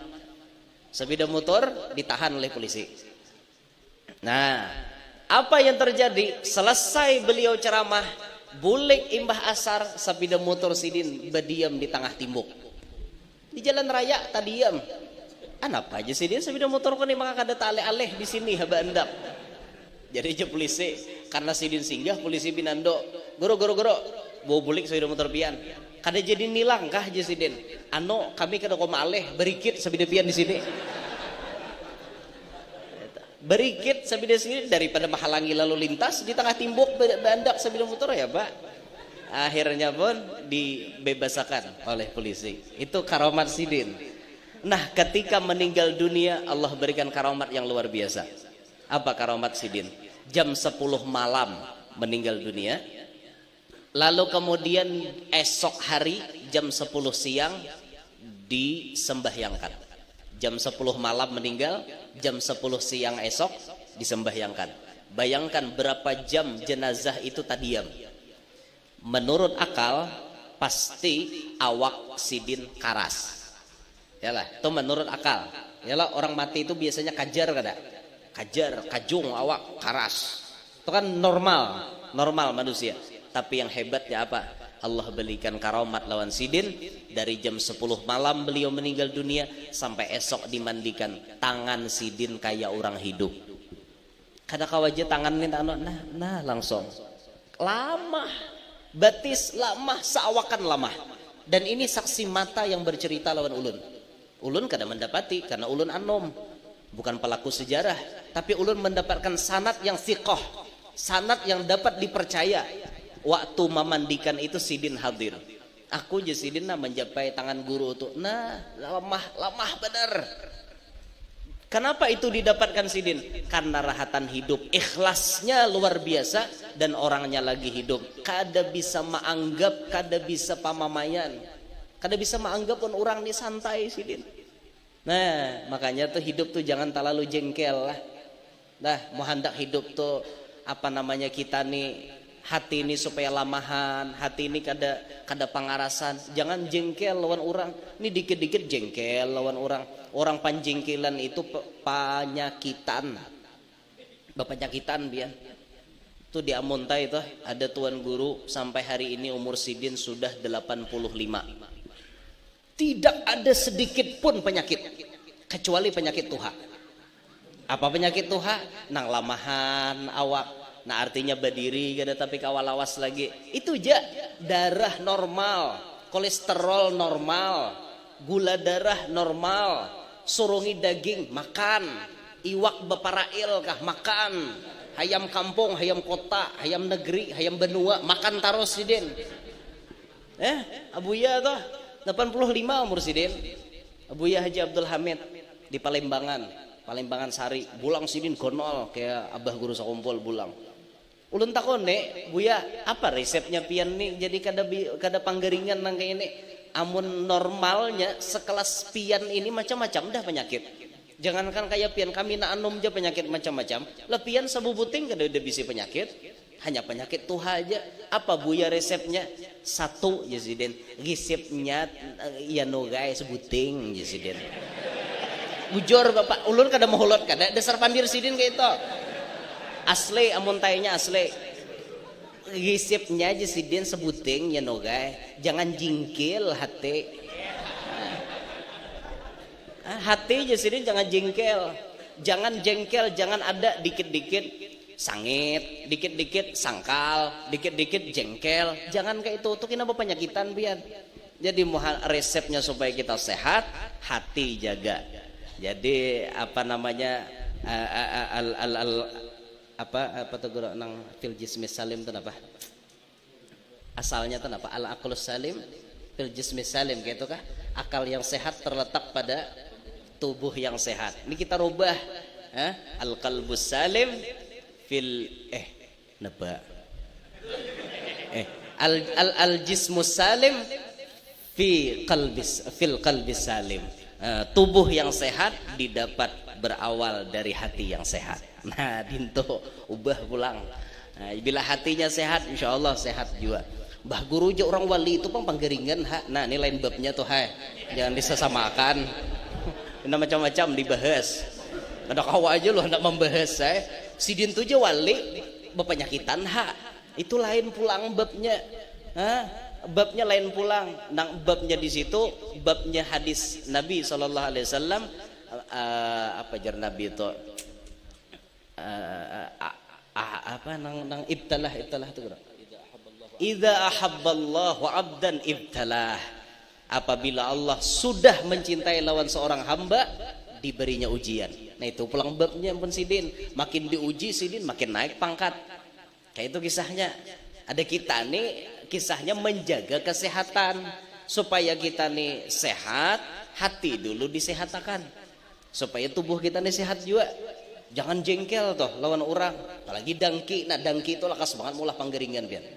Sepeda motor ditahan oleh polisi. Nah, apa yang terjadi? Selesai beliau ceramah, bulik imbah asar, sepeda motor sidin berdiam di tengah timbuk. Di jalan raya tak diam. Apa aja sidin sepeda motor ko ni maka kada aleh-aleh di sini haba endap. Jadi aja polisi karena sidin singgah polisi binando. Goro bawa bulik sepeda motor pian. Kada jadi nilang kah aja sidin. Kami kada koma aleh berikit sepeda pian di sini. Berikit sepeda sini daripada menghalangi lalu lintas di tengah timbuk bandak sepeda motor ya Pak. Akhirnya pun dibebasakan oleh polisi. Itu karamat sidin. Nah, ketika meninggal dunia Allah berikan karamat yang luar biasa. Apa karamat sidin? Jam 10 malam meninggal dunia. Lalu kemudian esok hari jam 10 siang disembahyangkan. Jam 10 malam meninggal, jam 10 siang esok disembahyangkan. Bayangkan berapa jam jenazah itu tadiam. Menurut akal pasti awak sidin karas. Yalah, itu menurut akal. Yalah, orang mati itu biasanya kajar kada? Kajar, kajung, awak karas. Itu kan normal manusia. Tapi yang hebatnya apa? Allah berikan karamat lawan sidin. Dari jam 10 malam beliau meninggal dunia sampai esok dimandikan. Tangan sidin kayak orang hidup. Kada kawaja tangan ni nah langsung. Lama. Batis lama, seawakan lama. Dan ini saksi mata yang bercerita lawan ulun. Ulun kada mendapati karena ulun anom, bukan pelaku sejarah, tapi ulun mendapatkan sanad yang thiqah, sanad yang dapat dipercaya. Waktu memandikan itu sidin hadir. Aku je sidin menjapai tangan guru itu. Nah, lamah benar. Kenapa itu didapatkan sidin? Karena rahatan hidup, ikhlasnya luar biasa dan orangnya lagi hidup. Kada bisa menganggap, kada bisa pamamayan. Kada bisa menganggap pun orang ini santai sidin. Nah, makanya tuh hidup tuh jangan terlalu jengkel lah. Nah, mau hendak hidup tuh kita nih hati ini supaya lamahan, hati ini kada pangarasan. Jangan jengkel lawan orang. Ini dikit-dikit jengkel lawan orang. Orang panjengkelan itu penyakitan. Penyakitan biar. Itu di Amunta itu ada tuan guru sampai hari ini umur sidin sudah 85. Tidak ada sedikit pun penyakit kecuali penyakit tuha. Apa penyakit tuha? Nang lamahan awak. Nah artinya berdiri kada tapi kawalawas lagi. Itu aja darah normal, kolesterol normal, gula darah normal, surungi daging makan, iwak beparail kah makan, hayam kampung, hayam kota, hayam negeri, hayam benua makan taros sidin. Abuya tuh 85 umur sidin. Abuya Haji Abdul Hamid di Palembangan Sari, bulang sidin gonol kayak abah guru sakumpul bulang. Ulun takon Buya, apa resepnya pian nih jadi kada panggaringan nang kayak ini. Amun normalnya sekelas pian ini macam-macam dah penyakit. Jangankan kayak pian kami na anom aja penyakit macam-macam. Lah pian sabu buting kada ada bisi penyakit. Hanya penyakit tuha aja. Apa Buya resepnya? Satu Jesiden. Resepnya ya no guys sebuting Jesiden. Bujur Bapak, ulun kada mohulot kada dasar pandir sidin kayak itu. Asli amun tayanya asli. Resepnya Jesiden sebuting ya no guys. Jangan jingkil hati. Hati Jesiden jangan jengkel. Jangan jengkel, jangan ada dikit-dikit sangit, dikit-dikit sangkal, dikit-dikit jengkel. Jangan kayak itu. Tuh kenapa penyakitan biar. Jadi resepnya supaya kita sehat, hati jaga. Jadi apa namanya apa tuh nang fil jismi salim itu apa? Asalnya itu apa? Al aqlus salim fil jismi salim, gitu kah? Akal yang sehat terletak pada tubuh yang sehat. Ini kita rubah, al qalbus salim fil neba al jismus salim fil qalbis salim. Tubuh yang sehat didapat berawal dari hati yang sehat. Nah, dinto ubah pulang. Nah, bila hatinya sehat, insya Allah sehat juga. Mbah guru aja orang wali itu panggeringan. Nah, ini lain babnya tuh, jangan disesamakan. Ini macam-macam dibahas. Ada kawa aja loh hendak membahas. Sidin tuh aja wali bepenyakitan itu lain pulang babnya. Babnya lain pulang. Nang babnya di situ babnya hadis Nabi SAW. Apa jar Nabi itu? Nang ibtalah itu. Idza ahabballahu 'abdan ibtalah. Apabila Allah sudah mencintai lawan seorang hamba, diberinya ujian. Nah, itu pulang babnya pun sidin. Makin diuji sidin makin naik pangkat. Kayak itu kisahnya. Ada kita nih kisahnya menjaga kesehatan supaya kita nih sehat, hati dulu disehatkan. Supaya tubuh kita nih sehat juga. Jangan jengkel toh lawan orang, apalagi dangki. Nah, dangki itu lakas banget mulah panggeringan pian.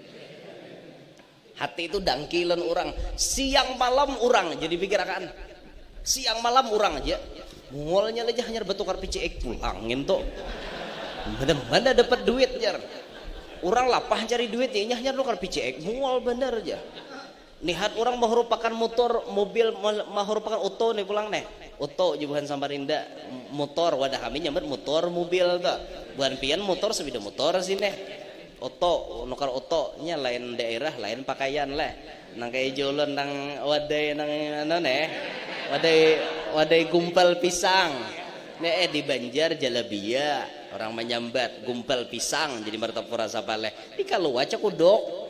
Hati itu dangkilan orang, siang malam orang jadi pikirakan. Siang malam orang aja. Mungolnya aja hanya bertukar PCX pulangin tuh. Mana dapat duit jar. Orang lapah cari duit ya hanya tukar PCX mungol bener aja. Nihat orang merupakan motor mobil merupakan auto nih pulang nih. Auto bukan Samarinda motor wadah kami nyamber motor mobil tuh. Bukan pian motor sebeda motor sini. Auto nukar auto nya lain daerah lain pakaian lah. Nang kayak jolon nang wadai nang wadai gumpal pisang. Nih di Banjar jalabia orang menyambat gumpal pisang jadi martapura sapaleh. Di Kalua cakudok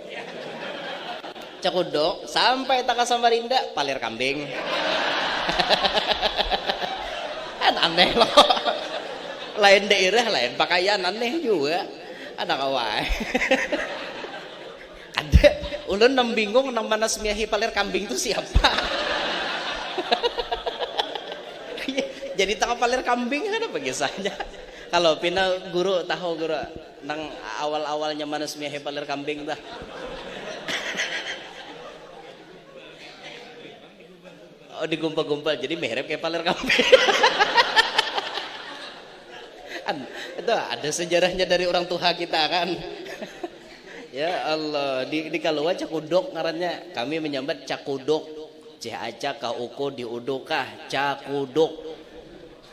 sampai taka Samarinda palir kambing. Kan aneh loh. Lain daerah lain pakaian aneh juga. Ada kawan. Ada ulun nam bingung nam mana semiahi palir kambing itu siapa? Jadi tak palir kambing kan apa kisahnya? Kalau pina guru tahu guru nang awal-awalnya mana semiahi palir kambing dah. Oh digumpal-gumpal jadi merep kayak palir kambing. Itu ada sejarahnya dari orang tua kita kan. Ya Allah, di Kalua cakudok ngarannya. Kami menyambat cakudok. Aca kauko diudukah cakudok.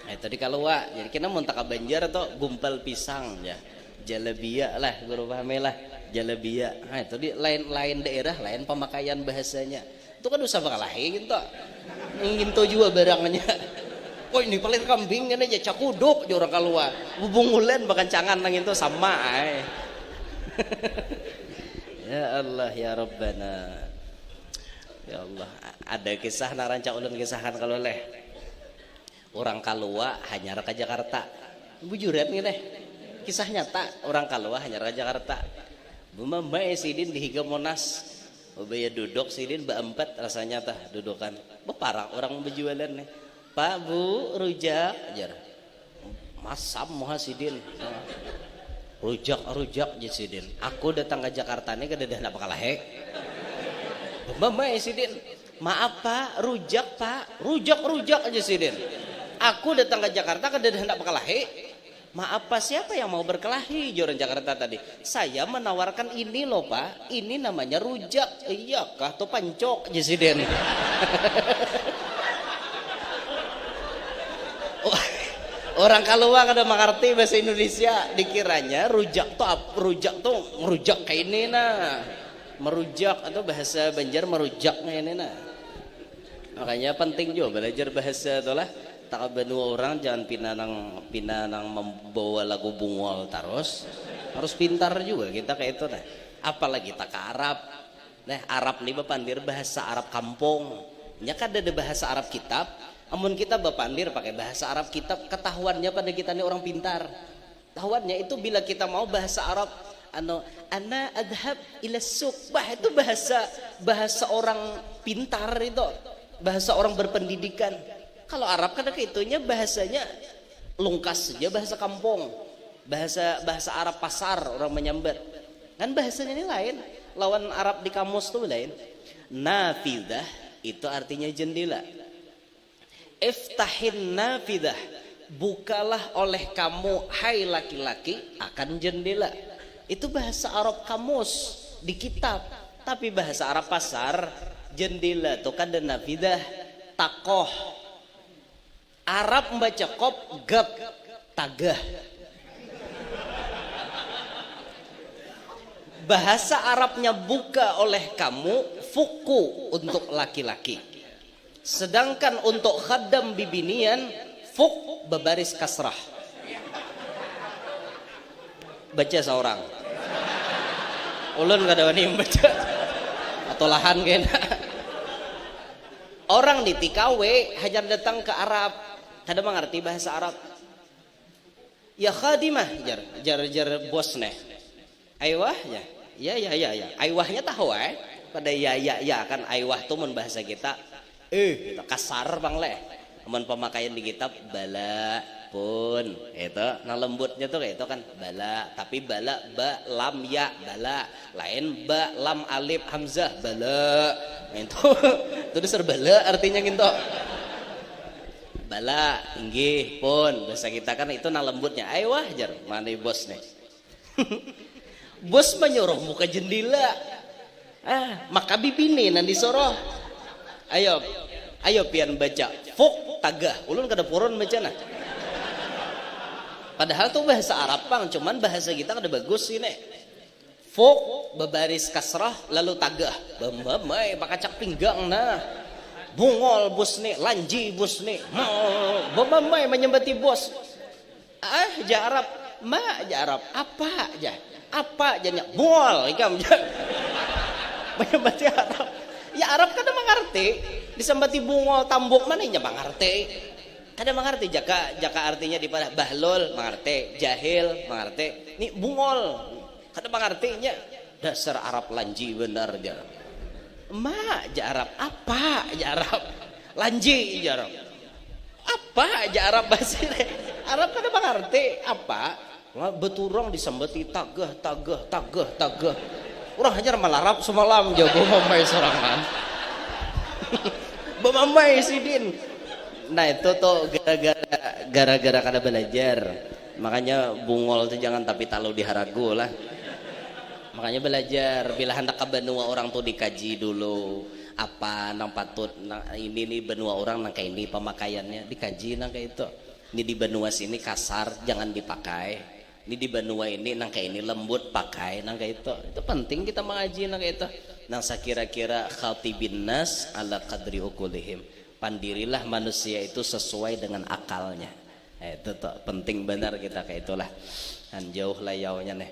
Nah, itu di Kalua. Jadi kita mau tak Banjar atau gumpal pisang ya. Jalabia lah guru pahamelah jalabia. Nah, itu di lain daerah lain pemakaian bahasanya. Itu kan usah bakalahin gitu. Ingin tahu juga barangnya. Oh ini paling kambing kan aja cakuduk di orang Kalua. Bubungulan bahkan cangan nang itu sama. Ya Allah ya Rabbana. Ya Allah, ada kisah naranca ulun kisahkan kalau leh. Orang Kalua hanya ke Jakarta. Bujuran nih deh. Kisah nyata orang Kalua hanya ke Jakarta. Bumambai sidin di Higa Monas. Ubaya duduk sidin beempat rasanya tah dudukan. Beparak orang berjualan nih. Pak Bu rujak ajar masam muhasidin rujak jisidin aku datang ke Jakarta nih kedadah nak bakal hek mama sidin maaf Pak rujak aja sidin aku datang ke Jakarta kedadah nak bakal hek maaf Pak siapa yang mau berkelahi joran Jakarta tadi saya menawarkan ini loh Pak ini namanya rujak iyakah tuh pancok jisidin. Orang Kalua kada mengerti bahasa Indonesia dikiranya rujak tuh merujak kayak ini nah merujak atau bahasa Banjar merujak kayak ini nah makanya penting juga belajar bahasa itulah tak benua orang jangan pinanang membawa lagu bungol terus harus pintar juga kita kayak itu nah apalagi tak ke Arab nah Arab nih bepandir bahasa Arab kampung nya kan ada bahasa Arab kitab. Amun kita bepandir pakai bahasa Arab kitab ketahuannya pada kita ini orang pintar. Tahuannya itu bila kita mau bahasa Arab ana adhab ila suq. Itu bahasa orang pintar itu, bahasa orang berpendidikan. Kalau Arab kan itunya bahasanya lungkas saja, bahasa kampung, bahasa Arab pasar orang menyambat. Kan bahasanya ini lain, lawan Arab di kamus tuh lain. Nafidah itu artinya jendela. Iftahin nafidah, bukalah oleh kamu hai laki-laki akan jendela. Itu bahasa Arab kamus di kitab, tapi bahasa Arab pasar jendela itu kan dan nafidah takoh. Arab membaca kop gap tagah. Bahasa Arabnya buka oleh kamu fuku untuk laki-laki. Sedangkan untuk khaddam bibinian fuk babaris kasrah. Baca seorang. Ulun kada wani membaca. Atau lahan kena. Orang di TKW hajar datang ke Arab, kada mengerti bahasa Arab. Ya khadimah jar bos neh. Aywah ya. Ya. Aywahnya tahu pada ya kan aywah tuh mun bahasa kita kita kasar bang leh. Amun pemakaian di kitab bala pun itu nah lembutnya tuh kayak itu kan bala, tapi bala ba lam ya bala, lain ba lam alif hamzah bala. Itu tulisan bala artinya gitu. Bala inggih pun bahasa kita kan itu nah lembutnya. Aywah jar mana bos nih. Bos menyuruh muka jendela. Maka bibini nanti soroh. Ayo pian baca fuk tagah. Ulun kada purun baca nah. Padahal tuh bahasa Arab pang, cuman bahasa kita kada bagus ini. Fuk babaris kasrah lalu tagah. Bamai pakacak pinggang nah. Bungol bos nih, lanji bos nih. Bamai menyembati bos. Ja Arab, ja Arab. Apa jadinya bungol ikam. Menyembati Arab. Ya Arab kada mengerti. Disembati bungol tambuk mana nya mengerti. Kada mengerti jaka artinya di pada bahlul mengerti, jahil mengerti. Ini bungol kada mengertinya. Dasar Arab lanji benar dia. Ja Arab apa ja Arab? Lanji ja Arab. Apa ja Arab bahasa ini? Arab kada mengerti apa? Beturang disembati tagah. Urang hajar malarap semalam jago mamai sorangan. Bamamai sidin. Nah itu tuh gara-gara kada belajar. Makanya bungol tuh jangan tapi talu diharagu lah. Makanya belajar bila hendak ke benua orang tuh dikaji dulu apa nang patut ini nih benua orang nang kayak ini pemakaiannya dikaji nang kayak itu. Ini di benua sini kasar jangan dipakai. Ini di benua ini nang kayak ini lembut pakai nang kayak itu penting kita mengaji nang kayak itu nang sakira-kira khatibin nas ala qadri ukulihim, pandirilah manusia itu sesuai dengan akalnya. Itu tuh penting benar kita kayak itulah kan jauh layaunya nih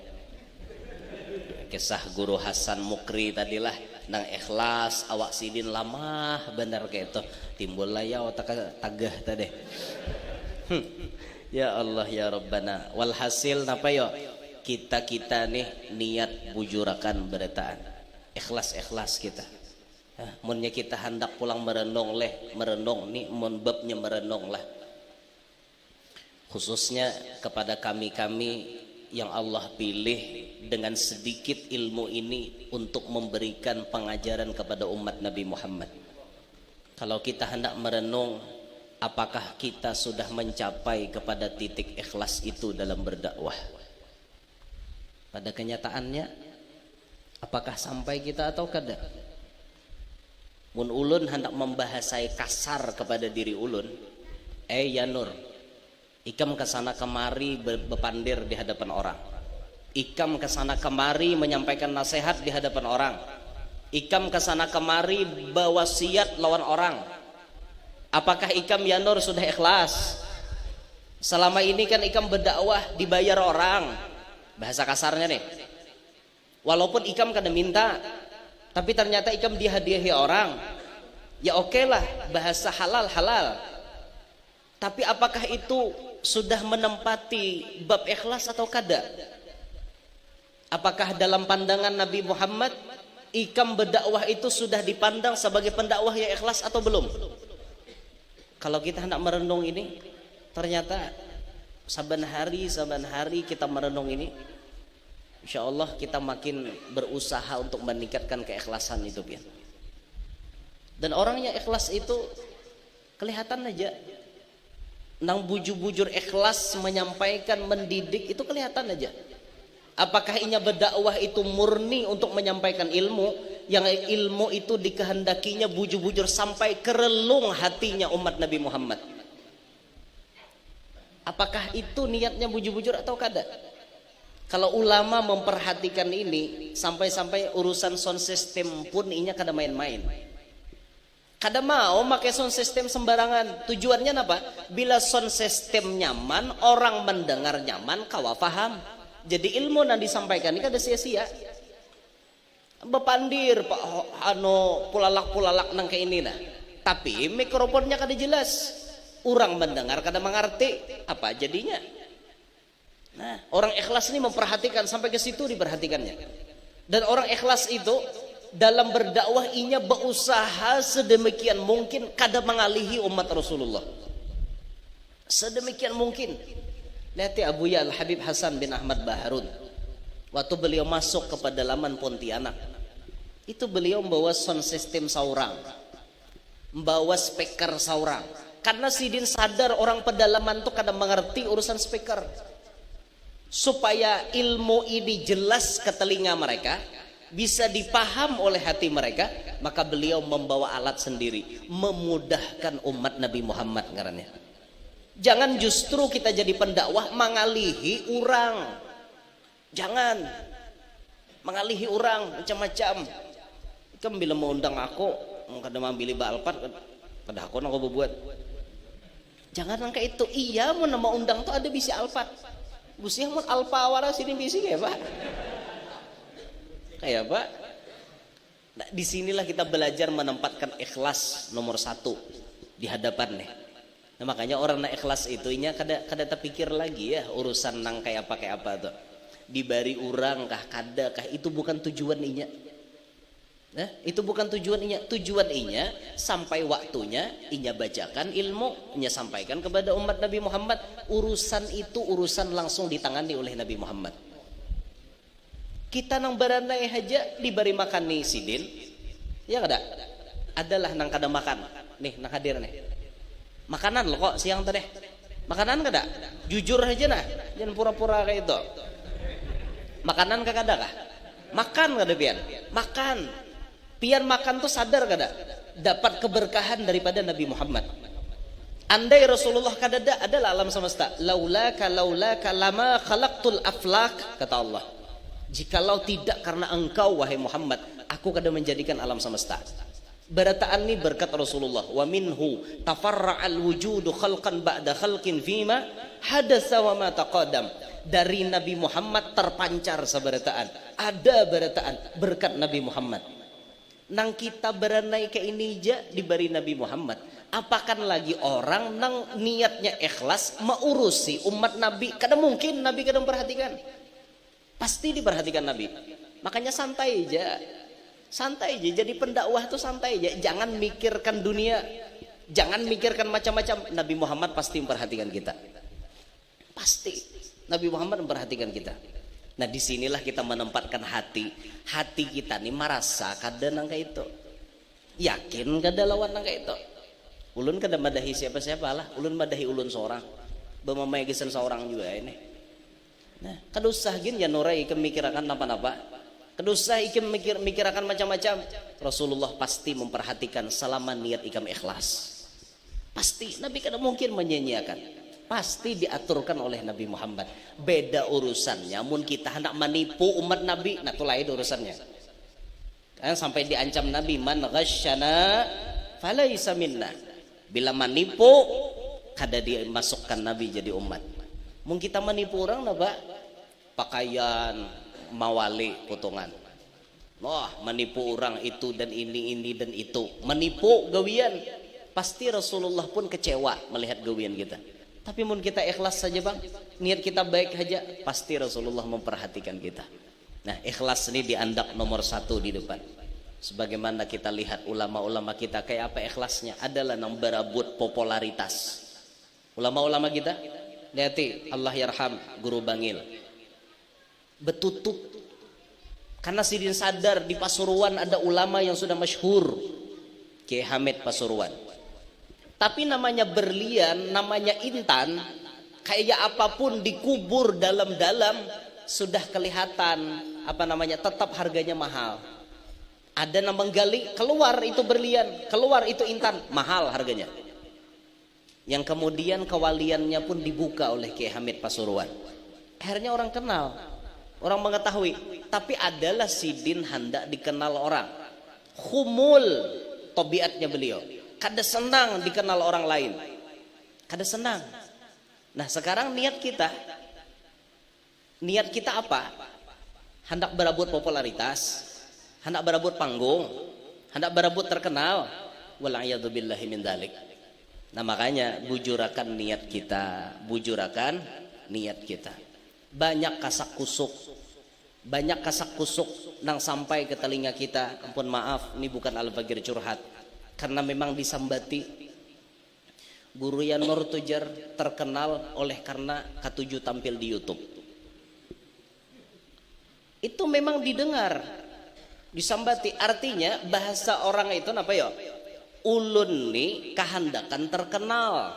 kisah guru Hasan Mukri tadilah nang ikhlas awak sidin lama benar kayak itu timbul layau tagah tadi. Ya Allah ya Rabbana. Walhasil napa yo? Kita nih niat bujurakan berataan. Ikhlas kita. Munnya kita hendak pulang merenung nih mun babnya merenung lah. Khususnya kepada kami yang Allah pilih dengan sedikit ilmu ini untuk memberikan pengajaran kepada umat Nabi Muhammad. Kalau kita hendak merenung, apakah kita sudah mencapai kepada titik ikhlas itu dalam berdakwah? Pada kenyataannya, apakah sampai kita atau kada? Mun ulun hendak membahasai kasar kepada diri ulun, ya Nur, ikam kesana kemari berpandir di hadapan orang. Ikam kesana kemari menyampaikan nasihat di hadapan orang. Ikam kesana kemari berwasiat lawan orang. Apakah ikam ya Nur sudah ikhlas? Selama ini kan ikam berdakwah dibayar orang. Bahasa kasarnya nih. Walaupun ikam kada minta, tapi ternyata ikam dihadiahi orang. Ya oke lah, bahasa halal. Tapi apakah itu sudah menempati bab ikhlas atau kada? Apakah dalam pandangan Nabi Muhammad ikam berdakwah itu sudah dipandang sebagai pendakwah yang ikhlas atau belum? Kalau kita hendak merenung ini, ternyata saban hari kita merenung ini, insya Allah kita makin berusaha untuk meningkatkan keikhlasan itu, Pian. Dan orang yang ikhlas itu kelihatan aja, nang bujur-bujur ikhlas menyampaikan, mendidik, itu kelihatan aja. Apakah inya berdakwah itu murni untuk menyampaikan ilmu, yang ilmu itu dikehendakinya bujur-bujur sampai ke relung hatinya umat Nabi Muhammad? Apakah itu niatnya bujur-bujur atau kada? Kalau ulama memperhatikan ini, sampai-sampai urusan sound system pun inya kada main-main. Kada mau pakai sound system sembarangan. Tujuannya apa? Bila sound system nyaman, orang mendengar nyaman, kawa paham. Jadi ilmu yang disampaikan ini kada sia-sia. Bepandir Pak pulalak nang kayak ini nah. Tapi mikrofonnya kada jelas. Orang mendengar kada mengerti apa jadinya. Nah, orang ikhlas ini memperhatikan sampai ke situ diperhatikannya. Dan orang ikhlas itu dalam berdakwah inya berusaha sedemikian mungkin kada mengalihi umat Rasulullah. Sedemikian mungkin. Lihat Abuya Al-Habib Hasan bin Ahmad Baharun, waktu beliau masuk ke pedalaman Pontianak, itu beliau membawa sound system saurang, membawa speaker saurang, karena Sidin sadar orang pedalaman itu kadang mengerti urusan speaker. Supaya ilmu ini jelas ke telinga mereka, bisa dipaham oleh hati mereka, maka beliau membawa alat sendiri, memudahkan umat Nabi Muhammad ngarannya. Jangan justru kita jadi pendakwah mengalihi orang. Jangan mengalihi orang macam-macam. Ikam bila mau undang aku, kada mambil Alphard, kada aku nak buat. Jangan angka itu. Iya mau nama undang tuh ada bisi Alphard. Busiah mau Alpha waras ini bisi kayak Pak. Kayak Pak. Nah, disinilah kita belajar menempatkan ikhlas nomor 1 di hadapan nih. Nah, makanya orang nak ikhlas itu inya kada terpikir lagi ya urusan nang kayak apa tuh. Dibari orang kah kada kah, itu bukan tujuan inya. Nah, itu bukan tujuan inya. Tujuan inya sampai waktunya inya bacakan ilmu, inya sampaikan kepada umat Nabi Muhammad. Urusan itu urusan langsung ditangani oleh Nabi Muhammad. Kita nang beranai aja diberi makan nih Sidin, ya kada? Adalah nang kada makan. Nih nang hadir nih. Makanan loh kok siang tadi. Makanan kada? Jujur aja nah, jangan pura-pura kayak itu. Makanan kada kah? Makan kada pian? Makan. Pian makan tuh sadar kada? Dapat keberkahan daripada Nabi Muhammad. Andai Rasulullah kada adalah alam semesta. Laulaka lama khalaqtul aflak, kata Allah. Jikalau tidak karena engkau wahai Muhammad, aku kada menjadikan alam semesta. Berataan ini berkat Rasulullah. Wa minhu tafarra'al wujudu khalqan ba'da khalqin fima hadatsa wa ma taqaddam. Dari Nabi Muhammad terpancar seberataan. Ada berataan berkat Nabi Muhammad. Nang kita beranai ke ini aja diberi Nabi Muhammad. Apakan lagi orang nang niatnya ikhlas mengurusi umat Nabi. Kada mungkin Nabi kada memperhatikan. Pasti diperhatikan Nabi. Makanya santai aja. Santai aja, jadi pendakwah tuh santai aja. Jangan mikirkan dunia, jangan mikirkan macam-macam. Nabi Muhammad pasti memperhatikan kita. Pasti Nabi Muhammad memperhatikan kita. Nah disinilah kita menempatkan hati kita nih merasa kada nangka itu. Yakin kada lawan nangka itu. Ulun kada madahi siapa-siapa lah. Ulun madahi ulun seorang. Bemamai gisen seorang juga ini. Nah kada usah gin ya norai kemikirakan apa-apa. Kedusah ikam mikirakan macam-macam. Rasulullah pasti memperhatikan selama niat ikam ikhlas. Pasti Nabi kada mungkin menyanyiakan. Pasti diaturkan oleh Nabi Muhammad. Beda urusannya mun kita hendak menipu umat Nabi, nah itu lain urusannya. Kan sampai diancam Nabi, man ghasyana falaisa minna. Bila menipu kada dimasukkan Nabi jadi umat. Mun kita menipu orang napa? Pakaian mawali potongan. Wah, menipu orang itu dan ini dan itu. Menipu gawian. Pasti Rasulullah pun kecewa melihat gawian kita. Tapi mun kita ikhlas saja bang, niat kita baik saja, pasti Rasulullah memperhatikan kita. Nah, ikhlas ini diandak nomor 1 di depan. Sebagaimana kita lihat ulama-ulama kita kayak apa ikhlasnya, adalah yang berebut popularitas. Ulama-ulama kita, lihat Allah yarham Guru Bangil, betutup karena sidin sadar di Pasuruan ada ulama yang sudah masyhur, Kiai Hamid Pasuruan. Tapi namanya berlian, namanya intan, kayak apapun dikubur dalam-dalam sudah kelihatan apa namanya, tetap harganya mahal. Ada yang menggali, keluar itu berlian, keluar itu intan, mahal harganya. Yang kemudian kewaliannya pun dibuka oleh Kiai Hamid Pasuruan. Akhirnya orang kenal, orang mengetahui. Tapi adalah sidin hendak dikenal orang. Khumul tabiatnya beliau, kada senang dikenal orang lain, kada senang. Nah sekarang niat kita apa? Hendak berebut popularitas, hendak berebut panggung, hendak berebut terkenal. Wala'iyadzubillahi min dzalik. Nah makanya bujurakan niat kita, bujurakan niat kita. Banyak kasak kusuk nang sampai ke telinga kita. Ampun maaf, ini bukan al-fakir curhat, karena memang disambati. Guru Yan Nur Tujar terkenal oleh karena ketujuh tampil di YouTube. Itu memang didengar, disambati. Artinya bahasa orang itu apa ya? Ulun nih kehendakan terkenal.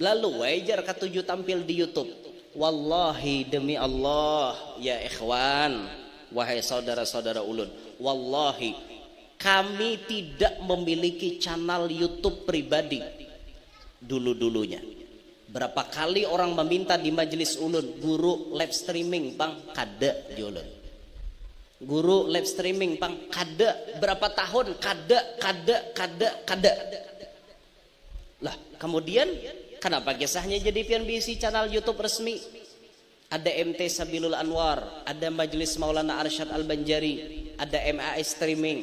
Lalu wajar ketujuh tampil di YouTube. Wallahi demi Allah ya ikhwan, wahai saudara-saudara ulun, wallahi kami tidak memiliki channel YouTube pribadi dulu-dulunya. Berapa kali orang meminta di majelis ulun, guru live streaming bang, kada di ulun. Guru live streaming bang, kada. Berapa tahun kada. Lah kemudian kenapa kisahnya jadi pian bisi channel YouTube resmi? Ada MT Sabilul Anwar, ada Majelis Maulana Arsyad Al-Banjari, ada MAS streaming.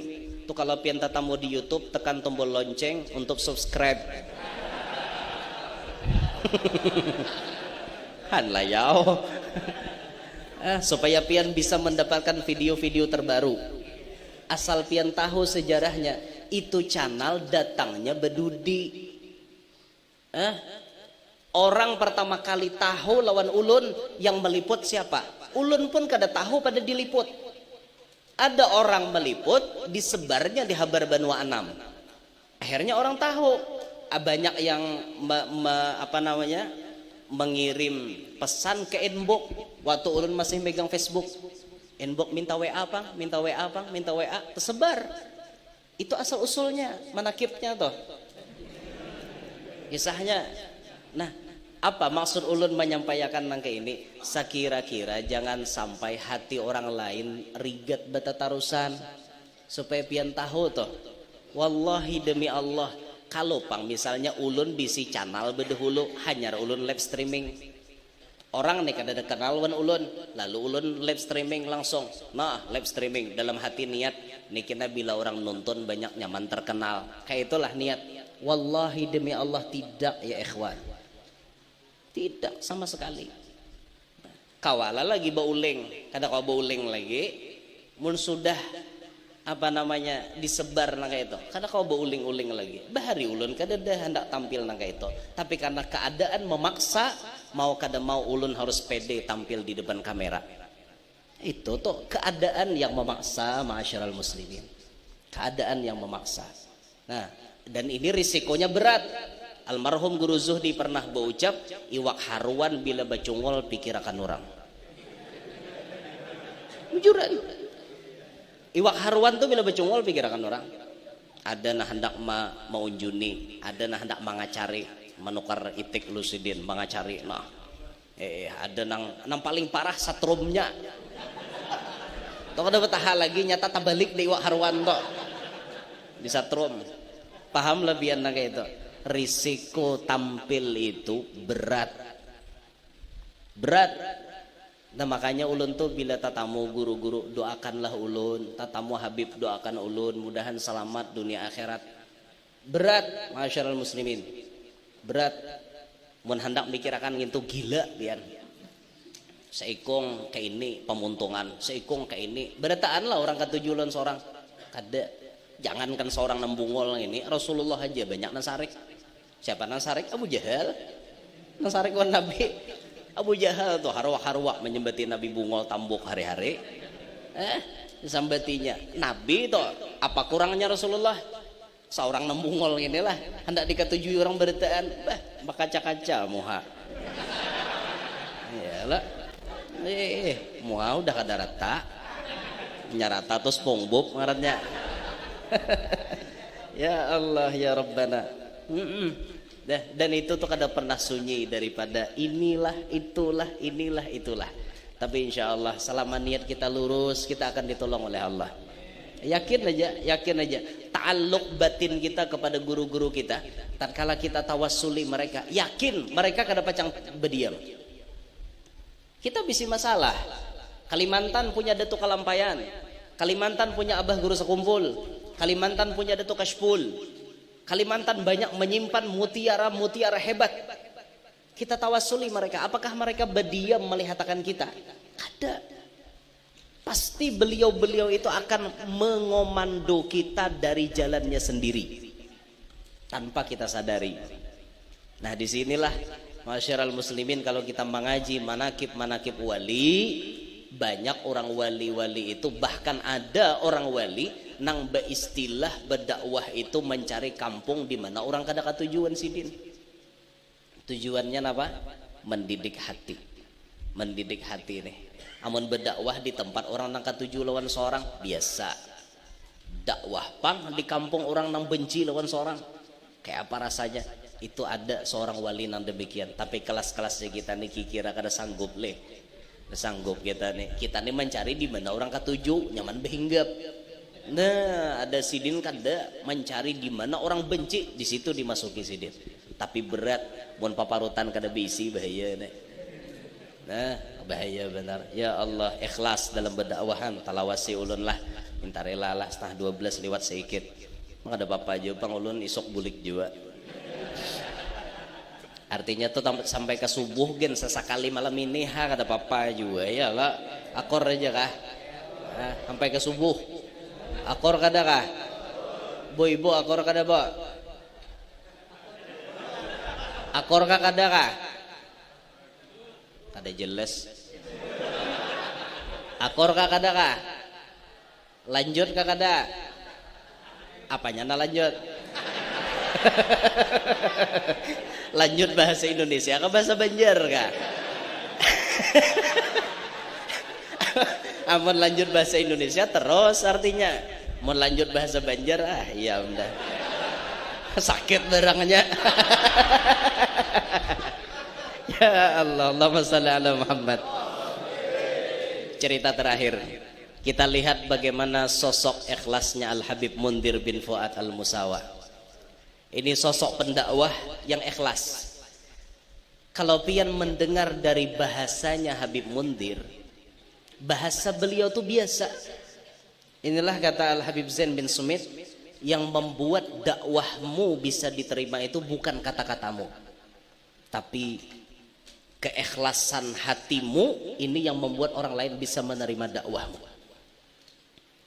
Tuh kalau pian tatamu di YouTube tekan tombol lonceng untuk subscribe. Han layau. Supaya pian bisa mendapatkan video-video terbaru. Asal pian tahu sejarahnya, itu channel datangnya bedudi. Orang pertama kali tahu lawan ulun yang meliput siapa? Ulun pun kada tahu pada diliput. Ada orang meliput, disebarnya di Habar Banua Anam. Akhirnya orang tahu. Banyak yang mengirim pesan ke inbox waktu ulun masih megang Facebook. Inbox minta WA bang, minta WA, tersebar. Itu asal usulnya, manakibnya toh. Kisahnya. Nah, apa maksud ulun menyampaikan nangke ini? Sekira-kira jangan sampai hati orang lain rigat betatarusan, supaya pian tahu toh. Wallahi demi Allah, kalau pang misalnya ulun bisi channel bedahulu hanya ulun live streaming, orang nih kada kenal wan ulun, lalu ulun live streaming langsung. Nah live streaming dalam hati niat nih kita bila orang nonton banyak nyaman terkenal, kayak itulah niat. Wallahi demi Allah tidak ya ikhwan, tidak sama sekali. Kawala lagi bauling, kada kau bauling lagi, mun sudah disebar nangka itu, kada kau bauling-uling lagi. Bahari ulun kada dah hendak tampil nangka itu, tapi karena keadaan memaksa, mau kada mau ulun harus pede tampil di depan kamera. Itu tuh keadaan yang memaksa, ma'asyiral muslimin. Keadaan yang memaksa. Nah, dan ini risikonya berat. Almarhum Guru Zuhdi pernah berucap, iwak haruan bila bacungol pikirakan orang. Bujuran. Iwak haruan tuh bila bacungol pikirakan orang. Ada nah hendak maunjuni, ada nah hendak mangacari, menukar itik lusidin, mangacari. Nah, ada nang paling parah satrumnya. Tuh kada betah lagi nyata tabalik di iwak haruan tuh. Di satrum. Paham lebihan nang kayak itu. Risiko tampil itu berat. Nah makanya ulun tuh bila tatamu guru-guru doakanlah ulun, tatamu Habib doakan ulun, mudahan selamat dunia akhirat. Berat, masyarakat muslimin. Berat. Mun hendak mikirakan gitu gila pian. seikung ke ini pemuntungan, seikung ke ini berataan lah orang ketujuan seorang kada. Jangankan seorang nembungol ini, Rasulullah aja banyak nasarik. Siapa nasarik? Abu Jahal. Nasarik wan Nabi. Abu Jahal tuh harwah-harwah menyembati Nabi bungol tambuk hari-hari. Sambatinya Nabi tuh apa kurangnya Rasulullah? Seorang nembungol inilah hendak diketujui orang berataan, kaca-kaca muha. Iyalah. Muha udah kada rata. Nyarata terus pongbub ngarannya. Ya Allah ya Rabbana. Dan itu tuh kada pernah sunyi daripada inilah itulah. Tapi insya Allah selama niat kita lurus, kita akan ditolong oleh Allah. Yakin aja ta'alluq batin kita kepada guru-guru kita. Tatkala kita tawassuli mereka, yakin mereka kada pacang berdiam. Kita bisi masalah. Kalimantan punya Datuk Kalampayan, Kalimantan punya Abah Guru Sekumpul, Kalimantan punya Datuk Kashpul. Kalimantan banyak menyimpan mutiara hebat. Kita tawassuli mereka. Apakah mereka berdiam melihat akan kita? Ada. Pasti beliau-beliau itu akan mengomando kita dari jalannya sendiri tanpa kita sadari. Nah disinilah masyarakat muslimin, kalau kita mengaji manakib wali, banyak orang wali-wali itu, bahkan ada orang wali nang beristilah berdakwah itu mencari kampung di mana orang kada katujuan sidin. Tujuannya apa? Mendidik hati nih. Amun berdakwah di tempat orang nang katuju lawan seorang biasa. Dakwah pang di kampung orang nang benci lawan seorang, kayak apa rasanya? Itu ada seorang wali nang demikian. Tapi kelas-kelasnya kita nih kira kada sanggup kita nih mencari di mana orang katuju nyaman behinggap. Nah ada sidin kada mencari di mana orang benci, di situ dimasuki sidin. Tapi berat, mun paparutan kada bisi bahaya nih. Nah bahaya benar. Ya Allah, ikhlas dalam berdakwahan, talawasi ulun lah, minta rela lah 11:30 lewat sedikit. Mak ada apa-apa aja pang ulun isok bulik juga. Artinya tuh sampai ke subuh gen sesekali malam ini kada apa-apa juga ya lah. Akor aja kah? Sampai ke subuh. Akor kada kah? Bo akor kada bo? Akor kah kada kah? Kada jelas. Akor kah kada kah? Lanjut kah kada? Apanya na lanjut? Lanjut bahasa Indonesia ke bahasa Banjar kah? Amun lanjut bahasa Indonesia terus artinya. Mau lanjut bahasa Banjar iya udah. Sakit barangnya. Ya Allah, Allahumma shalli ala Muhammad. Cerita terakhir, kita lihat bagaimana sosok ikhlasnya Al Habib Mundhir bin Fuad Al Musawa. Ini sosok pendakwah yang ikhlas. Kalau pian mendengar dari bahasanya Habib Mundhir, bahasa beliau tuh biasa. Inilah kata Al Habib Zain bin Sumit, yang membuat dakwahmu bisa diterima itu bukan kata-katamu, tapi keikhlasan hatimu. Ini yang membuat orang lain bisa menerima dakwahmu.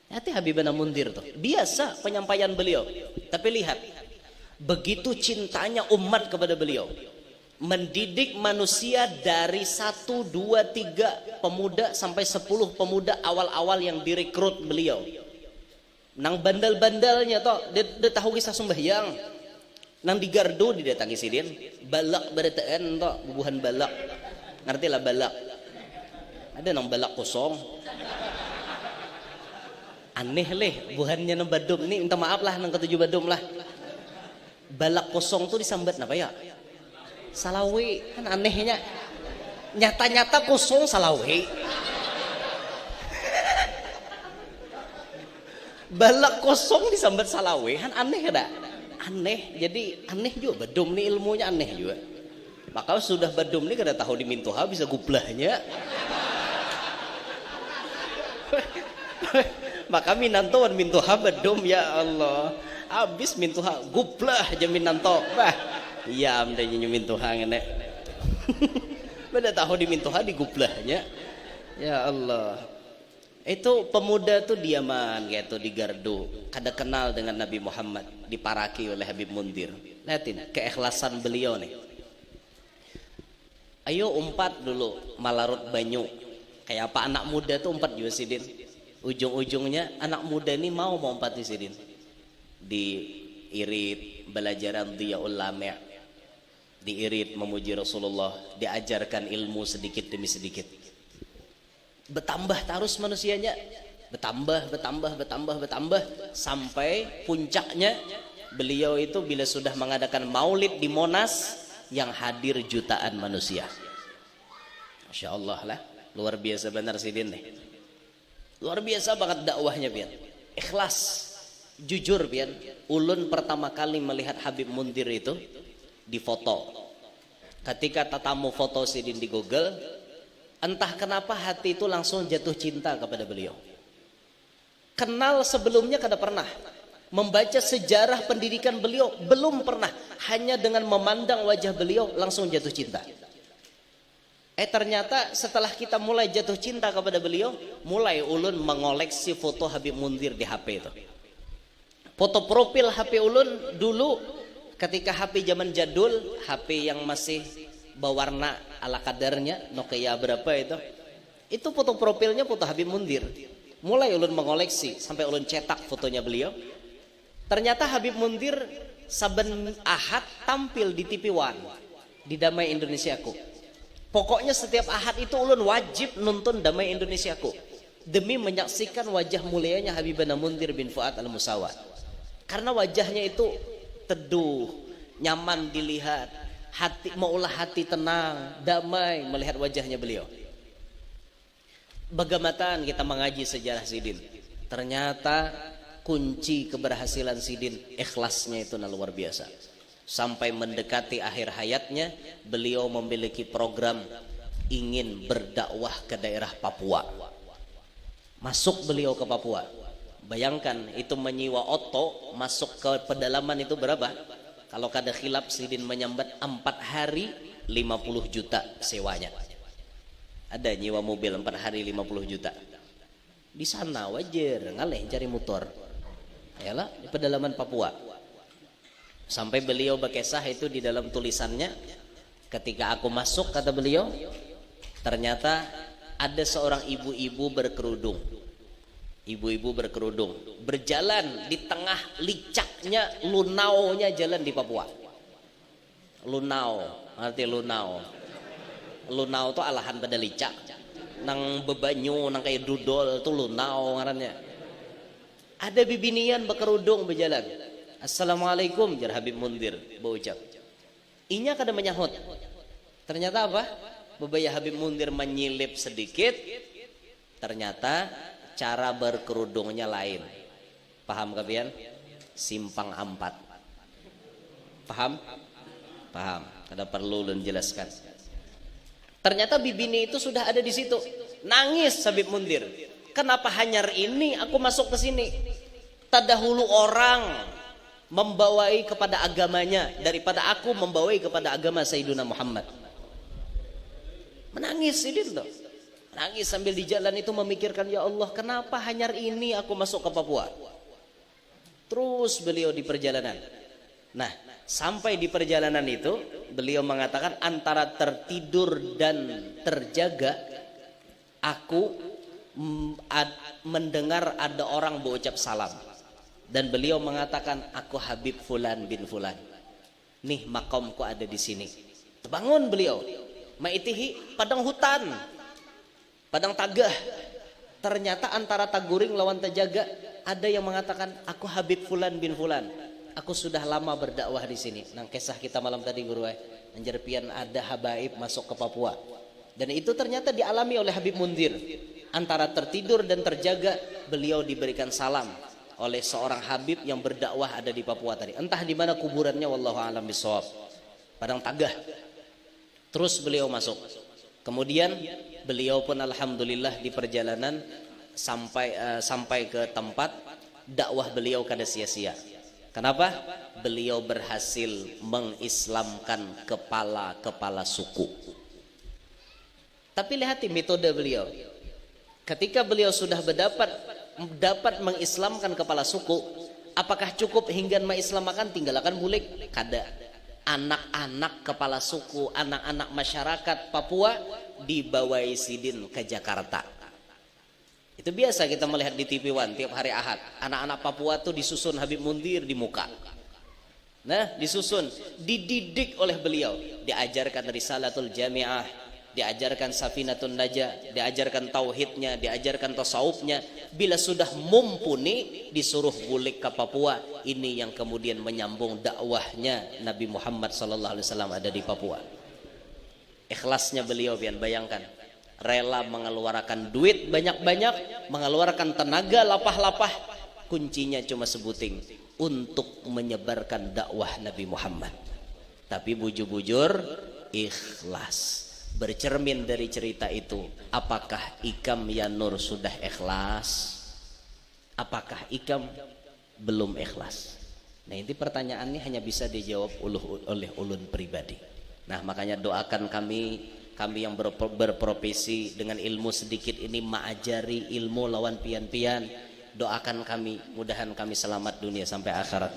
Hati Habibana Mundhir tuh biasa penyampaian beliau, tapi lihat begitu cintanya umat kepada beliau, mendidik manusia dari 1, 2, 3 pemuda sampai 10 pemuda awal-awal yang direkrut beliau. Nang bandal-bandalnya toh dia tahu kisah sembahyang. Nang di gardu didatangi sidin, balak berataan toh, bubuhan balak. Ngerti lah balak. Ada nang balak kosong. Aneh leh buhannya nang badum nih, minta maaf lah nang ketujuh badum lah. Balak kosong tuh disambat apa ya? Salawe, kan anehnya. Nyata-nyata kosong salawe. Balak kosong disambat salawe, kan aneh kada? Aneh. Jadi aneh juga badum nih, ilmunya aneh juga. Maka sudah badum nih kada tahu dimintuha bisa gublahnya. Maka minanto wan mintuha badum, ya Allah. Habis mintuha gublah aja minanto. Bah, iya amdanya mintuha ngene. Beda tahu dimintoha digublahnya. Ya Allah. Itu pemuda tuh diaman gitu di gardu, kada kenal dengan Nabi Muhammad, diparaki oleh Habib Mundir. Lihatin keikhlasan beliau nih. Ayo umpat dulu Malarut Banyu. Kayak apa anak muda tuh umpat juga Sidin. Ujung-ujungnya anak muda ini mau umpat di Sidin. Diirit belajaran Dhiyaul Lami'. Diirit memuji Rasulullah, diajarkan ilmu sedikit demi sedikit. Bertambah terus manusianya, bertambah sampai puncaknya beliau itu bila sudah mengadakan maulid di Monas yang hadir jutaan manusia. Masya Allah lah, luar biasa benar Sidin nih. Luar biasa banget dakwahnya pian. Ikhlas, jujur pian. Ulun pertama kali melihat Habib Mundir itu di foto. Ketika tatamu foto Sidin di Google, entah kenapa hati itu langsung jatuh cinta kepada beliau. Kenal sebelumnya kada pernah. Membaca sejarah pendidikan beliau belum pernah. Hanya dengan memandang wajah beliau langsung jatuh cinta. Ternyata setelah kita mulai jatuh cinta kepada beliau, mulai ulun mengoleksi foto Habib Mundir di HP itu. Foto profil HP ulun dulu ketika HP zaman jadul, HP yang masih berwarna ala kadarnya, Nokia berapa itu foto profilnya foto Habib Mundir. Mulai ulun mengoleksi sampai ulun cetak fotonya beliau. Ternyata Habib Mundir saben Ahad tampil di TV One di Damai Indonesiaku. Pokoknya setiap Ahad itu ulun wajib nonton Damai Indonesiaku demi menyaksikan wajah mulianya Habibana Mundir bin Fuad Al-Musawa. Karena wajahnya itu teduh, nyaman dilihat, hati maulah hati tenang, damai melihat wajahnya beliau. Bagaimana kita mengaji sejarah Sidin? Ternyata kunci keberhasilan Sidin ikhlasnya itu luar biasa. Sampai mendekati akhir hayatnya, beliau memiliki program ingin berdakwah ke daerah Papua. Masuk beliau ke Papua. Bayangkan itu menyewa oto masuk ke pedalaman itu berapa? Kalau kada khilaf Sidin menyambat 4 hari 50 juta sewanya. Ada nyewa mobil 4 hari 50 juta. Di sana wajar ngaleh cari motor. Yalah di pedalaman Papua. Sampai beliau berkisah itu di dalam tulisannya, ketika aku masuk kata beliau, ternyata ada seorang ibu-ibu berkerudung. Ibu-ibu berkerudung berjalan di tengah licaknya lunaunya jalan di Papua. Lunau, arti lunau. Lunau itu alahan pada licak. Nang bebanyu, nang kayak dudol itu lunau ngarannya. Ada bibinian berkerudung berjalan. Assalamualaikum jar Habib Mundir berucap. Inya kada menyahut. Ternyata apa? Bebaya Habib Mundir menyilip sedikit. Ternyata cara berkerudungnya lain. Paham kalian? Simpang 4. Paham? Paham. Kada perlu ulun jelaskan. Ternyata bibini itu sudah ada di situ. Nangis Habib Mundir. Kenapa hanya ini aku masuk ke sini? Terdahulu orang membawai kepada agamanya daripada aku membawai kepada agama Sayyidina Muhammad. Menangis Sidin tuh. Nangis sambil di jalan itu memikirkan, ya Allah kenapa hanya ini aku masuk ke Papua. Terus beliau di perjalanan. Nah sampai di perjalanan itu beliau mengatakan antara tertidur dan terjaga aku mendengar ada orang berucap salam. Dan beliau mengatakan aku Habib Fulan bin Fulan. Nih makamku ada di sini. Terbangun beliau. Maitihi padang hutan. Padang Tagah. Ternyata antara Taguring lawan Tajaga ada yang mengatakan aku Habib Fulan bin Fulan. Aku sudah lama berdakwah di sini. Nang kisah kita malam tadi guru anjar pian ada habaib masuk ke Papua. Dan itu ternyata dialami oleh Habib Mundir. Antara tertidur dan terjaga beliau diberikan salam oleh seorang Habib yang berdakwah ada di Papua tadi. Entah di mana kuburannya wallahu a'lam bishawab. Padang Tagah. Terus beliau masuk. Kemudian beliau pun alhamdulillah di perjalanan sampai ke tempat dakwah beliau kada sia-sia. Kenapa? Beliau berhasil mengislamkan kepala-kepala suku. Tapi lihat metode beliau. Ketika beliau sudah dapat mengislamkan kepala suku, apakah cukup hingga mengislamkan tinggalkan bulik? Kada. Anak-anak kepala suku, anak-anak masyarakat Papua dibawa sidin ke Jakarta. Itu biasa kita melihat di TV One tiap hari Ahad. Anak-anak Papua tuh disusun Habib Mundir di muka. Nah, disusun, dididik oleh beliau, diajarkan Risalatul Jami'ah, diajarkan Safinatun Najah, diajarkan tauhidnya, diajarkan tasawufnya. Bila sudah mumpuni, disuruh bulik ke Papua. Ini yang kemudian menyambung dakwahnya Nabi Muhammad SAW ada di Papua. Ikhlasnya beliau, bayangkan, rela mengeluarkan duit banyak-banyak, mengeluarkan tenaga lapah-lapah, kuncinya cuma sebuting, untuk menyebarkan dakwah Nabi Muhammad. Tapi bujur-bujur ikhlas. Bercermin dari cerita itu, apakah Ikam ya Nur sudah ikhlas? Apakah Ikam belum ikhlas? Nah, ini pertanyaannya hanya bisa dijawab oleh ulun pribadi. Nah, makanya doakan kami yang berprofesi dengan ilmu sedikit ini, ma'ajari ilmu lawan pian-pian. Doakan kami, mudahan kami selamat dunia sampai akhirat.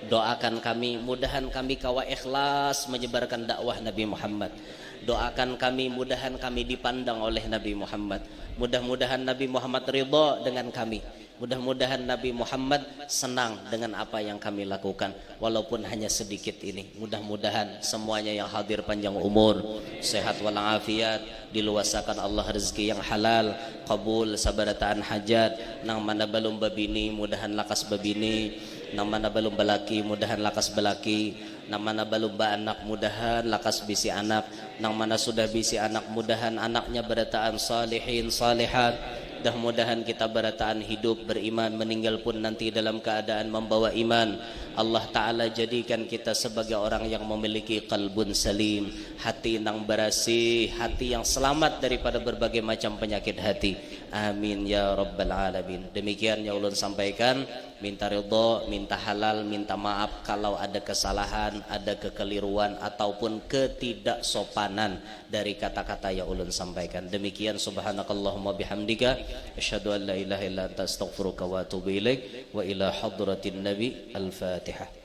Doakan kami, mudahan kami kawa ikhlas menyebarkan dakwah Nabi Muhammad. Doakan kami, mudahan kami dipandang oleh Nabi Muhammad. Mudah-mudahan Nabi Muhammad ridha dengan kami. Mudah-mudahan Nabi Muhammad senang dengan apa yang kami lakukan, walaupun hanya sedikit ini. Mudah-mudahan semuanya yang hadir panjang umur, sehat walafiat, diluasakan Allah rezeki yang halal, kabul sabarataan hajat. Nang mana belum babini, mudahan lakas babini. Nang mana belum balaki, mudahan lakas balaki. Nang mana belum ba anak, mudahan lakas bisi anak. Nang mana sudah bisi anak, mudahan anaknya berataan salihin salihat. Mudah-mudahan kita berataan hidup beriman, meninggal pun nanti dalam keadaan membawa iman. Allah Ta'ala jadikan kita sebagai orang yang memiliki qalbun salim, hati yang bersih, hati yang selamat daripada berbagai macam penyakit hati. Amin ya rabbal alamin. Demikian yang ulun sampaikan. Minta ridha, minta halal, minta maaf kalau ada kesalahan, ada kekeliruan ataupun ketidaksopanan dari kata-kata yang ulun sampaikan. Demikian, subhanakallahumma bihamdika asyhadu an la ilaha illa anta astaghfiruka wa atubu ilaik wa ila hadratin nabi. Al-Fatihah.